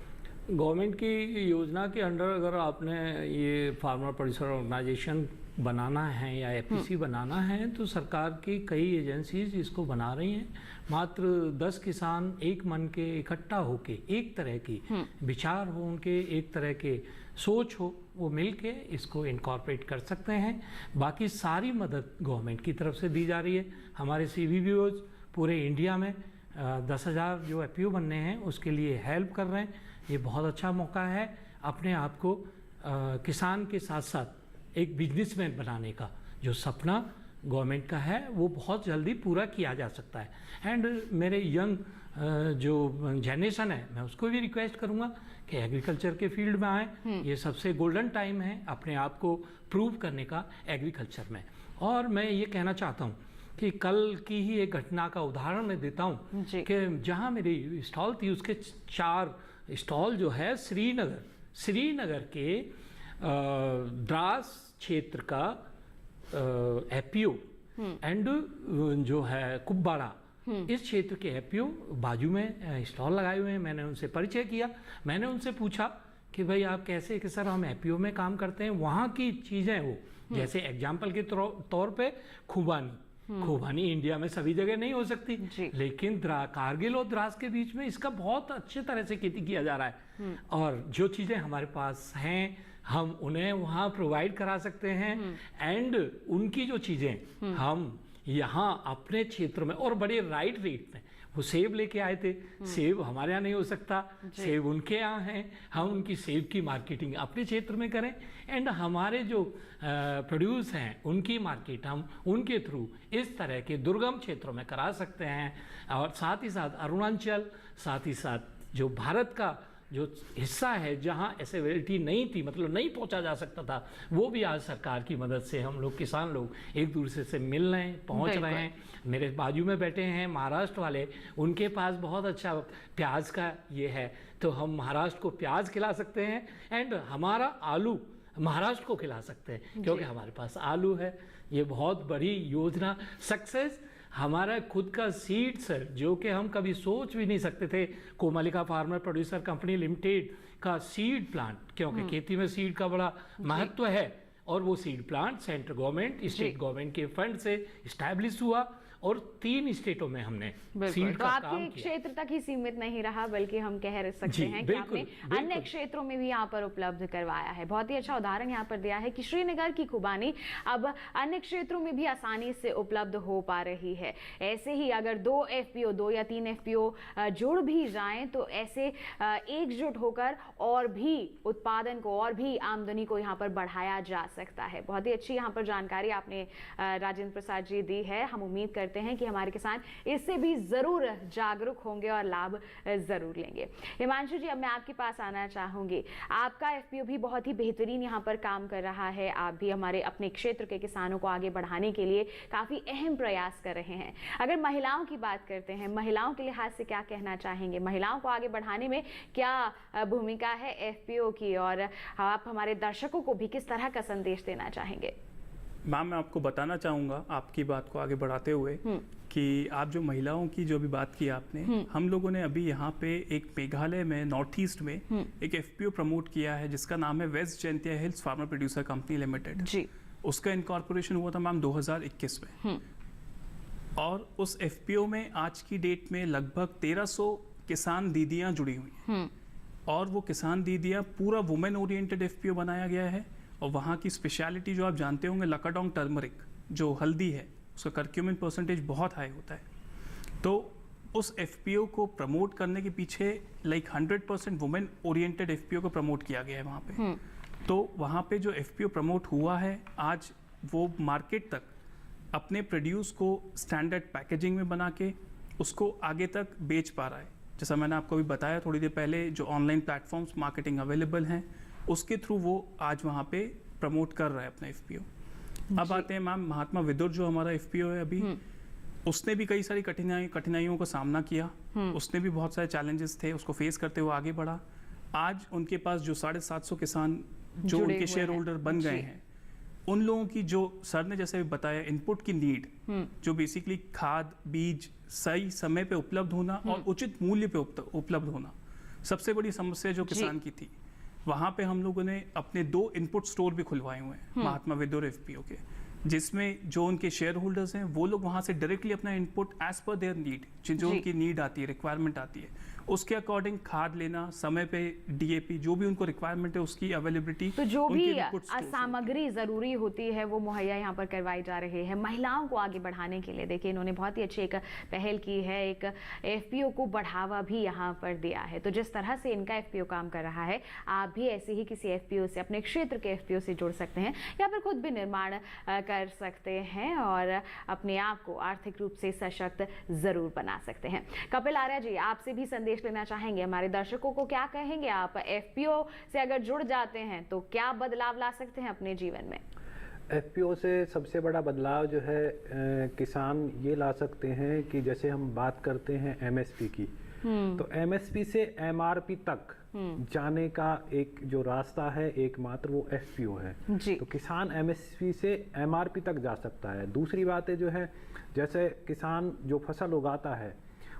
S1: गवर्नमेंट की योजना के अंडर अगर आपने ये फार्मर प्रोड्यूसर ऑर्गेनाइजेशन बनाना है या एफपीसी बनाना है तो सरकार की कई एजेंसीज इसको बना रही हैं। मात्र 10 किसान एक मन के इकट्ठा होके एक तरह की विचार हो, उनके एक तरह के सोच हो, वो मिल के इसको इनकॉर्पोरेट कर सकते हैं। बाकी सारी मदद गवर्नमेंट की तरफ से दी जा रही है। हमारे CBBOs पूरे इंडिया में 10,000 जो एफपीओ बनने हैं उसके लिए हेल्प कर रहे हैं। ये बहुत अच्छा मौका है अपने आप को किसान के साथ साथ एक बिजनेसमैन बनाने का। जो सपना गवर्नमेंट का है वो बहुत जल्दी पूरा किया जा सकता है। एंड मेरे यंग जो जनरेशन है, मैं उसको भी रिक्वेस्ट करूँगा कि एग्रीकल्चर के फील्ड में आए। ये सबसे गोल्डन टाइम है अपने आप को प्रूव करने का एग्रीकल्चर में। और मैं ये कहना चाहता हूँ कि कल की ही एक घटना का उदाहरण मैं देता हूँ कि जहाँ मेरी स्टॉल थी उसके 4 स्टॉल जो है श्रीनगर के द्रास क्षेत्र का एफपीओ एंड जो है कुब्बाड़ा, इस क्षेत्र के एफपीओ बाजू में स्टॉल लगाए हुए हैं। मैंने उनसे परिचय किया, मैंने उनसे पूछा कि भाई आप कैसे कि सर हम एफपीओ में काम करते हैं, वहाँ की चीज़ें हो, जैसे एग्जाम्पल के तौर पे खुबानी इंडिया में सभी जगह नहीं हो सकती, लेकिन कारगिल और द्रास के बीच में इसका बहुत अच्छे तरह से खेती किया जा रहा है। और जो चीज़ें हमारे पास हैं हम उन्हें वहाँ प्रोवाइड करा सकते हैं। एंड उनकी जो चीज़ें हम यहाँ अपने क्षेत्र में और बड़े राइट रेट में, वो सेब लेके आए थे, सेब हमारे यहाँ नहीं हो सकता, सेब उनके यहाँ हैं, हम उनकी सेब की मार्केटिंग अपने क्षेत्र में करें। एंड हमारे जो प्रोड्यूस हैं उनकी मार्केट हम उनके थ्रू इस तरह के दुर्गम क्षेत्रों में करा सकते हैं। और साथ ही साथ अरुणाचल, साथ ही साथ जो भारत का जो हिस्सा है जहाँ एसेबिलिटी नहीं थी, मतलब नहीं पहुँचा जा सकता था, वो भी आज सरकार की मदद से हम लोग किसान लोग एक दूसरे से मिल रहे हैं, पहुँच रहे हैं। मेरे बाजू में बैठे हैं महाराष्ट्र वाले, उनके पास बहुत अच्छा प्याज का ये है, तो हम महाराष्ट्र को प्याज खिला सकते हैं एंड हमारा आलू महाराष्ट्र को खिला सकते हैं क्योंकि हमारे पास आलू है। ये बहुत बड़ी योजना सक्सेस हमारा खुद का सीड्स है जो कि हम कभी सोच भी नहीं सकते थे। Komalika farmer producer company limited का सीड प्लांट, क्योंकि खेती में सीड का बड़ा महत्व है, और वो seed plant central government state government के फंड से इस्टेब्लिश हुआ और 3 स्टेटों में हमने सीड का काम किया।
S2: क्षेत्र तक ही सीमित नहीं रहा, बल्कि हम कह सकते हैं कि आपने अन्य क्षेत्रों में भी यहाँ पर उपलब्ध करवाया है। बहुत ही अच्छा उदाहरण यहाँ पर दिया है कि श्रीनगर की खुबानी अब अन्य क्षेत्रों में भी आसानी से उपलब्ध हो पा रही है। ऐसे ही अगर 2 या 3 एफपीओ जुड़ भी जाएं तो ऐसे एकजुट होकर और भी उत्पादन को और भी आमदनी को यहाँ पर बढ़ाया जा सकता है। बहुत ही अच्छी यहाँ पर जानकारी आपने राजेंद्र प्रसाद जी दी है। हम उम्मीद करते हैं कि हमारे किसान इससे भी जरूर जागरूक होंगे और लाभ जरूर लेंगे। हिमांशु जी, अब मैं आपके पास आना चाहूंगी। आपका एफपीओ भी बहुत ही बेहतरीन यहाँ पर काम कर रहा है। आप भी हमारे अपने क्षेत्र के किसानों को आगे बढ़ाने के लिए काफी अहम प्रयास कर रहे हैं। अगर महिलाओं की बात करते हैं, महिलाओं के लिहाज से क्या कहना चाहेंगे? महिलाओं को आगे बढ़ाने में क्या भूमिका है एफपीओ की, और आप हमारे दर्शकों को भी किस तरह का संदेश देना चाहेंगे?
S4: मैम, मैं आपको बताना चाहूँगा आपकी बात को आगे बढ़ाते हुए कि आप जो महिलाओं की जो भी बात की आपने, हम लोगों ने अभी यहाँ पे एक मेघालय में नॉर्थ ईस्ट में एक एफपीओ प्रमोट किया है जिसका नाम है West Jaintia Hills farmer producer company limited जी। उसका इनकॉर्पोरेशन हुआ था मैम 2021 में। और उस एफपीओ में आज की डेट में लगभग 1300 किसान दीदियाँ जुड़ी हुई हैं। और वो किसान दीदियाँ पूरा वुमेन ओरिएंटेड एफपीओ बनाया गया है। और वहाँ की स्पेशलिटी जो आप जानते होंगे, लकाडोंग टर्मरिक जो हल्दी है, उसका कर्क्यूमिन परसेंटेज बहुत हाई होता है। तो उस एफपीओ को प्रमोट करने के पीछे 100% वुमेन ओरिएंटेड एफपीओ को प्रमोट किया गया है वहाँ पे। तो वहाँ पे जो FPO प्रमोट हुआ है, आज वो मार्केट तक अपने प्रोड्यूस को स्टैंडर्ड पैकेजिंग में बना के उसको आगे तक बेच पा रहा है। जैसा मैंने आपको भी बताया थोड़ी देर पहले, जो ऑनलाइन प्लेटफॉर्म्स मार्केटिंग अवेलेबल हैं उसके थ्रू वो आज वहाँ पे प्रमोट कर रहा है अपना FPO। अब आते हैं मैम, महात्मा विदुर जो हमारा FPO है अभी, उसने भी कई सारी कठिनाइयों का सामना किया, उसने भी बहुत सारे चैलेंजेस थे, उसको फेस करते हुए आगे बढ़ा। आज उनके पास जो 750 किसान जो उनके शेयर होल्डर बन गए हैं, उन लोगों की जो सर ने जैसे बताया इनपुट की नीड, जो बेसिकली खाद बीज सही समय पे उपलब्ध होना और उचित मूल्य पे उपलब्ध होना, सबसे बड़ी समस्या जो किसान की थी, वहां पे हम लोगों ने अपने 2 इनपुट स्टोर भी खुलवाए हुए हैं महात्मा विदुर FPO के, जिसमें जो उनके शेयर होल्डर्स हैं वो लोग वहां से डायरेक्टली अपना input as per their need, जो उनकी नीड आती है, रिक्वायरमेंट आती है, उसके अकॉर्डिंग खाद लेना, समय पे DAP जो भी उनको रिक्वायरमेंट है उसकी अवेलेबिलिटी,
S2: तो जो भी सामग्री जरूरी होती है वो मुहैया यहाँ पर करवाई जा रही है। महिलाओं को आगे बढ़ाने के लिए देखिए इन्होंने बहुत ही अच्छी एक पहल की है, एक FPO को बढ़ावा भी यहाँ पर दिया है। तो जिस तरह से इनका FPO काम कर रहा है, आप भी ऐसे ही किसी FPO से, अपने क्षेत्र के FPO से जुड़ सकते हैं या फिर खुद भी निर्माण कर सकते हैं और अपने आप को आर्थिक रूप से सशक्त जरूर बना सकते हैं। कपिल आर्या जी, आपसे भी संदेश लेना चाहेंगे, हमारे दर्शकों को क्या कहेंगे आप? FPO से अगर जुड़ जाते हैं तो क्या बदलाव ला सकते हैं अपने जीवन में?
S5: FPO से सबसे बड़ा बदलाव जो है किसान ये ला सकते हैं कि जैसे हम बात करते हैं MSP की, तो MSP से MRP तक जाने का एक जो रास्ता है एकमात्र वो FPO है जी। तो किसान MSP से MRP तक जा सकता है। दूसरी बातें जो है, जैसे किसान जो फसल उगाता है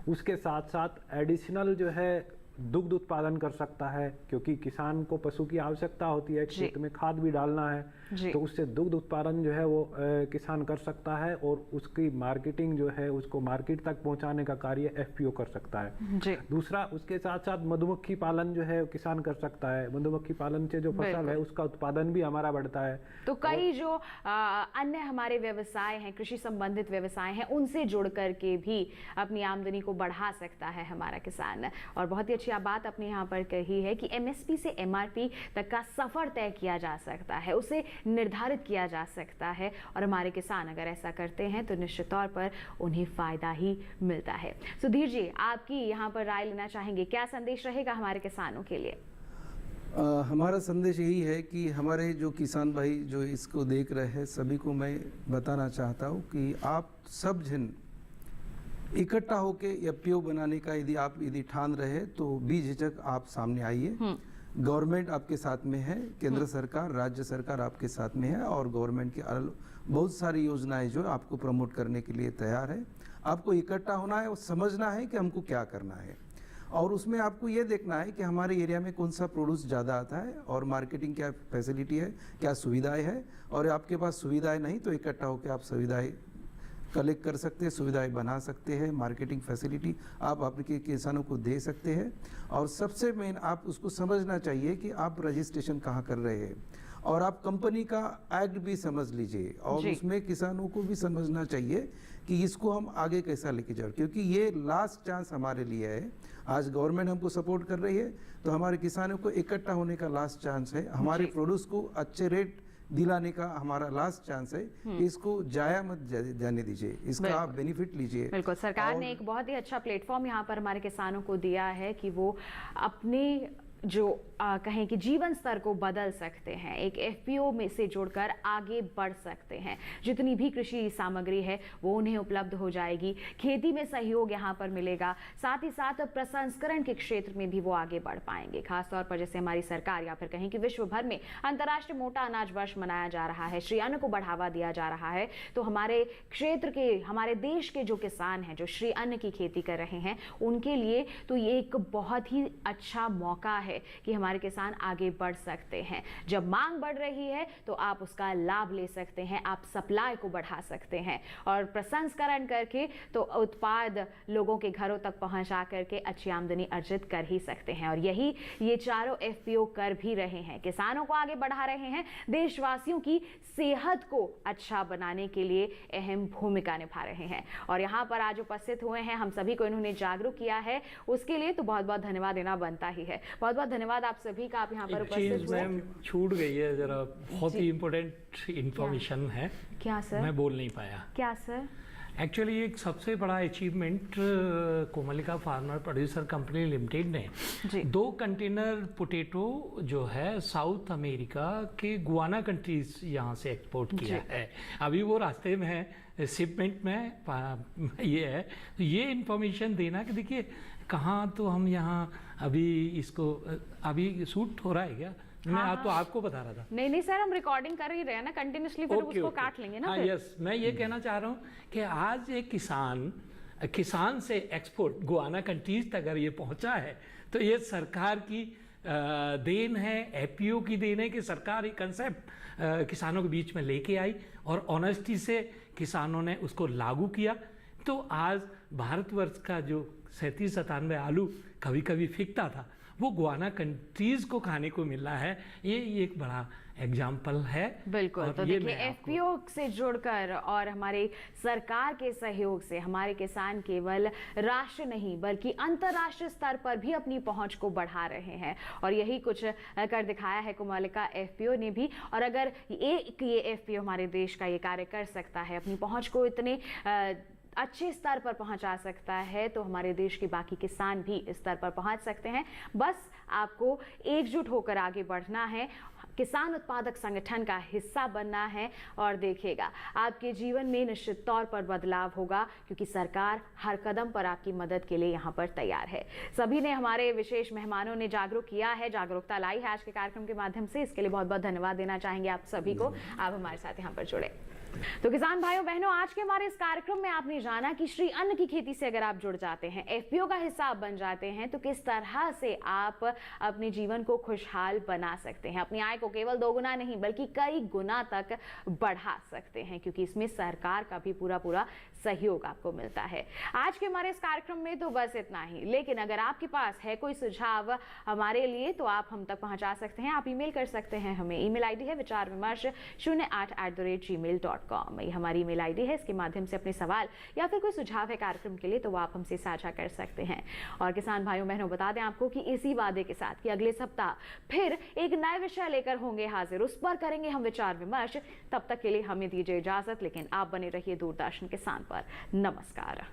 S5: उसके साथ साथ एडिशनल जो है दुग्ध उत्पादन कर सकता है, क्योंकि किसान को पशु की आवश्यकता होती है, खेत में खाद भी डालना है, तो उससे दुग्ध उत्पादन जो है वो किसान कर सकता है और उसकी मार्केटिंग जो है उसको मार्केट तक पहुंचाने का कार्य FPO कर सकता है। दूसरा, उसके साथ साथ मधुमक्खी पालन जो है किसान कर सकता है। मधुमक्खी पालन से जो फसल है उसका उत्पादन भी हमारा बढ़ता है।
S2: तो कई जो अन्य हमारे व्यवसाय हैं, कृषि संबंधित व्यवसाय हैं, उनसे जुड़ करके भी अपनी आमदनी को बढ़ा सकता है हमारा किसान। और बहुत ही अच्छी बात आपने यहाँ पर कही है कि MSP से MRP तक का सफर तय किया जा सकता है, उसे निर्धारित किया जा सकता है और हमारे किसान अगर ऐसा करते हैं तो निश्चित तौर पर उन्हें फायदा ही मिलता है। सुधीर जी, आपकी यहाँ पर राय लेना चाहेंगे, क्या संदेश रहेगा हमारे किसानों के लिए?
S9: हमारा संदेश यही है कि हमारे जो किसान भाई जो इसको देख रहे हैं सभी को मैं बताना चाहता हूँ कि आप सब जन इकट्ठा होके FPO बनाने का यदि ठान रहे तो बेझिझक आप सामने आइए। गवर्नमेंट आपके साथ में है, केंद्र सरकार, राज्य सरकार आपके साथ में है और गवर्नमेंट की बहुत सारी योजनाएं जो आपको प्रमोट करने के लिए तैयार है। आपको इकट्ठा होना है और समझना है कि हमको क्या करना है और उसमें आपको ये देखना है कि हमारे एरिया में कौन सा प्रोड्यूस ज़्यादा आता है और मार्केटिंग क्या फैसिलिटी है, क्या सुविधाएं है, और आपके पास सुविधाएं नहीं तो इकट्ठा होकर आप सुविधाएं कलेक्ट कर सकते हैं, सुविधाएं बना सकते हैं, मार्केटिंग फैसिलिटी आप आपके किसानों को दे सकते हैं। और सबसे मेन आप उसको समझना चाहिए कि आप रजिस्ट्रेशन कहाँ कर रहे हैं और आप कंपनी का एक्ट भी समझ लीजिए और उसमें किसानों को भी समझना चाहिए कि इसको हम आगे कैसा लेके जाओ, क्योंकि ये लास्ट चांस हमारे लिए है। आज गवर्नमेंट हमको सपोर्ट कर रही है तो हमारे किसानों को इकट्ठा होने का लास्ट चांस है, हमारे प्रोड्यूस को अच्छे रेट दिलाने का हमारा लास्ट चांस है। इसको जाया मत जाने दीजिए, इसका आप बेनिफिट लीजिए।
S2: बिल्कुल, सरकार ने एक बहुत ही अच्छा प्लेटफॉर्म यहाँ पर हमारे किसानों को दिया है कि वो अपने जो कहें कि जीवन स्तर को बदल सकते हैं, एक FPO में से जुड़कर आगे बढ़ सकते हैं। जितनी भी कृषि सामग्री है वो उन्हें उपलब्ध हो जाएगी, खेती में सहयोग यहाँ पर मिलेगा, साथ ही साथ प्रसंस्करण के क्षेत्र में भी वो आगे बढ़ पाएंगे। खासतौर पर जैसे हमारी सरकार या फिर कहें कि विश्व भर में अंतर्राष्ट्रीय मोटा अनाज वर्ष मनाया जा रहा है, श्री अन्न को बढ़ावा दिया जा रहा है, तो हमारे क्षेत्र के, हमारे देश के जो किसान हैं जो श्री अन्न की खेती कर रहे हैं उनके लिए तो ये एक बहुत ही अच्छा मौका है कि हमारे किसान आगे बढ़ सकते हैं। जब मांग बढ़ रही है तो आप उसका लाभ ले सकते हैं, आप सप्लाई को बढ़ा सकते हैं और प्रसंस्करण करके तो उत्पाद लोगों के घरों तक पहुंचा करके अच्छी आमदनी अर्जित कर ही सकते हैं। और यही ये चारों FPO कर भी रहे हैं, किसानों को आगे बढ़ा रहे हैं, देशवासियों की सेहत को अच्छा बनाने के लिए अहम भूमिका निभा रहे हैं। और यहाँ पर आज उपस्थित हुए हैं, हम सभी को इन्होंने जागरूक किया है, उसके लिए तो बहुत बहुत धन्यवाद देना बनता ही है। बहुत बहुत बहुत धन्यवाद आप सभी का, आप यहाँ पर
S1: एक
S2: उपस्थित
S1: चीज
S2: हुए।
S1: मैम छूट गई है जरा, बहुत ही इम्पोर्टेंट इंफॉर्मेशन है,
S2: क्या सर?
S1: मैं बोल नहीं पाया।
S2: क्या सर?
S1: एक्चुअली एक सबसे बड़ा achievement Komalika farmer producer company limited ने
S2: जी।
S1: 2 कंटेनर पोटैटो जो है साउथ अमेरिका के गुआना कंट्रीज यहाँ से एक्सपोर्ट किया है। अभी वो रास्ते में है, शिपमेंट में ये है। तो ये इन्फॉर्मेशन देना कि देखिए कहाँ, तो हम यहाँ अभी इसको अभी शूट हो रहा है क्या? मैं तो आपको बता रहा था।
S2: नहीं सर, हम रिकॉर्डिंग कर ही रहे हैं ना कंटिन्यूअसली, फिर उसको काट लेंगे ना।
S1: हाँ यस, मैं ये कहना चाह रहा हूँ कि आज एक किसान से एक्सपोर्ट गुआना कंट्रीज तक अगर ये पहुंचा है तो ये सरकार की देन है, एफपीओ की देन है कि सरकार एक कंसेप्ट किसानों के बीच में लेके आई और ऑनेस्टी से किसानों ने उसको लागू किया। तो आज भारतवर्ष का जो 37-97 आलू कभी कभी फिकता था, वो गुआना कंट्रीज को खाने को मिल रहा है। ये एक बड़ा एग्जाम्पल है।
S2: बिल्कुल। तो देखिए एफपीओ से जुड़कर और हमारे सरकार के सहयोग से हमारे किसान केवल राष्ट्र नहीं बल्कि अंतर्राष्ट्रीय स्तर पर भी अपनी पहुंच को बढ़ा रहे हैं, और यही कुछ कर दिखाया है कोमलिका एफपीओ ने भी। और अगर ये एफपीओ हमारे देश का ये कार्य कर सकता है, अपनी पहुंच को इतने अच्छे स्तर पर पहुंचा सकता है, तो हमारे देश के बाकी किसान भी इस स्तर पर पहुंच सकते हैं। बस आपको एकजुट होकर आगे बढ़ना है, किसान उत्पादक संगठन का हिस्सा बनना है, और देखिएगा आपके जीवन में निश्चित तौर पर बदलाव होगा, क्योंकि सरकार हर कदम पर आपकी मदद के लिए यहाँ पर तैयार है। सभी ने, हमारे विशेष मेहमानों ने जागरूक किया है, जागरूकता लाई है आज के कार्यक्रम के माध्यम से। इसके लिए बहुत बहुत धन्यवाद देना चाहेंगे आप सभी को, आप हमारे साथ यहाँ पर जुड़े। तो किसान भाइयों बहनों, आज के हमारे इस कार्यक्रम में आपने जाना कि श्री अन्न की खेती से अगर आप जुड़ जाते हैं, एफपीओ का हिस्सा आप बन जाते हैं, तो किस तरह से आप अपने जीवन को खुशहाल बना सकते हैं, अपनी आय को केवल 2 गुना नहीं बल्कि कई गुना तक बढ़ा सकते हैं, क्योंकि इसमें सरकार का भी पूरा सहयोग आपको मिलता है। आज के हमारे इस कार्यक्रम में तो बस इतना ही, लेकिन अगर आपके पास है कोई सुझाव हमारे लिए तो आप हम तक पहुंचा सकते हैं। आप ईमेल कर सकते हैं हमें, ईमेल आईडी है vichar-08@gmail.com। ये हमारी ईमेल आईडी है, इसके माध्यम से अपने सवाल या फिर कोई सुझाव है कार्यक्रम के लिए तो वो आप हमसे साझा कर सकते हैं। और किसान भाइयों बहनों, बता दें आपको कि इसी वादे के साथ कि अगले सप्ताह फिर एक नए विषय लेकर होंगे हाजिर, उस पर करेंगे हम विचार विमर्श। तब तक के लिए हमें दीजिए इजाजत, लेकिन आप बने रहिए दूरदर्शन किसान पर। नमस्कार।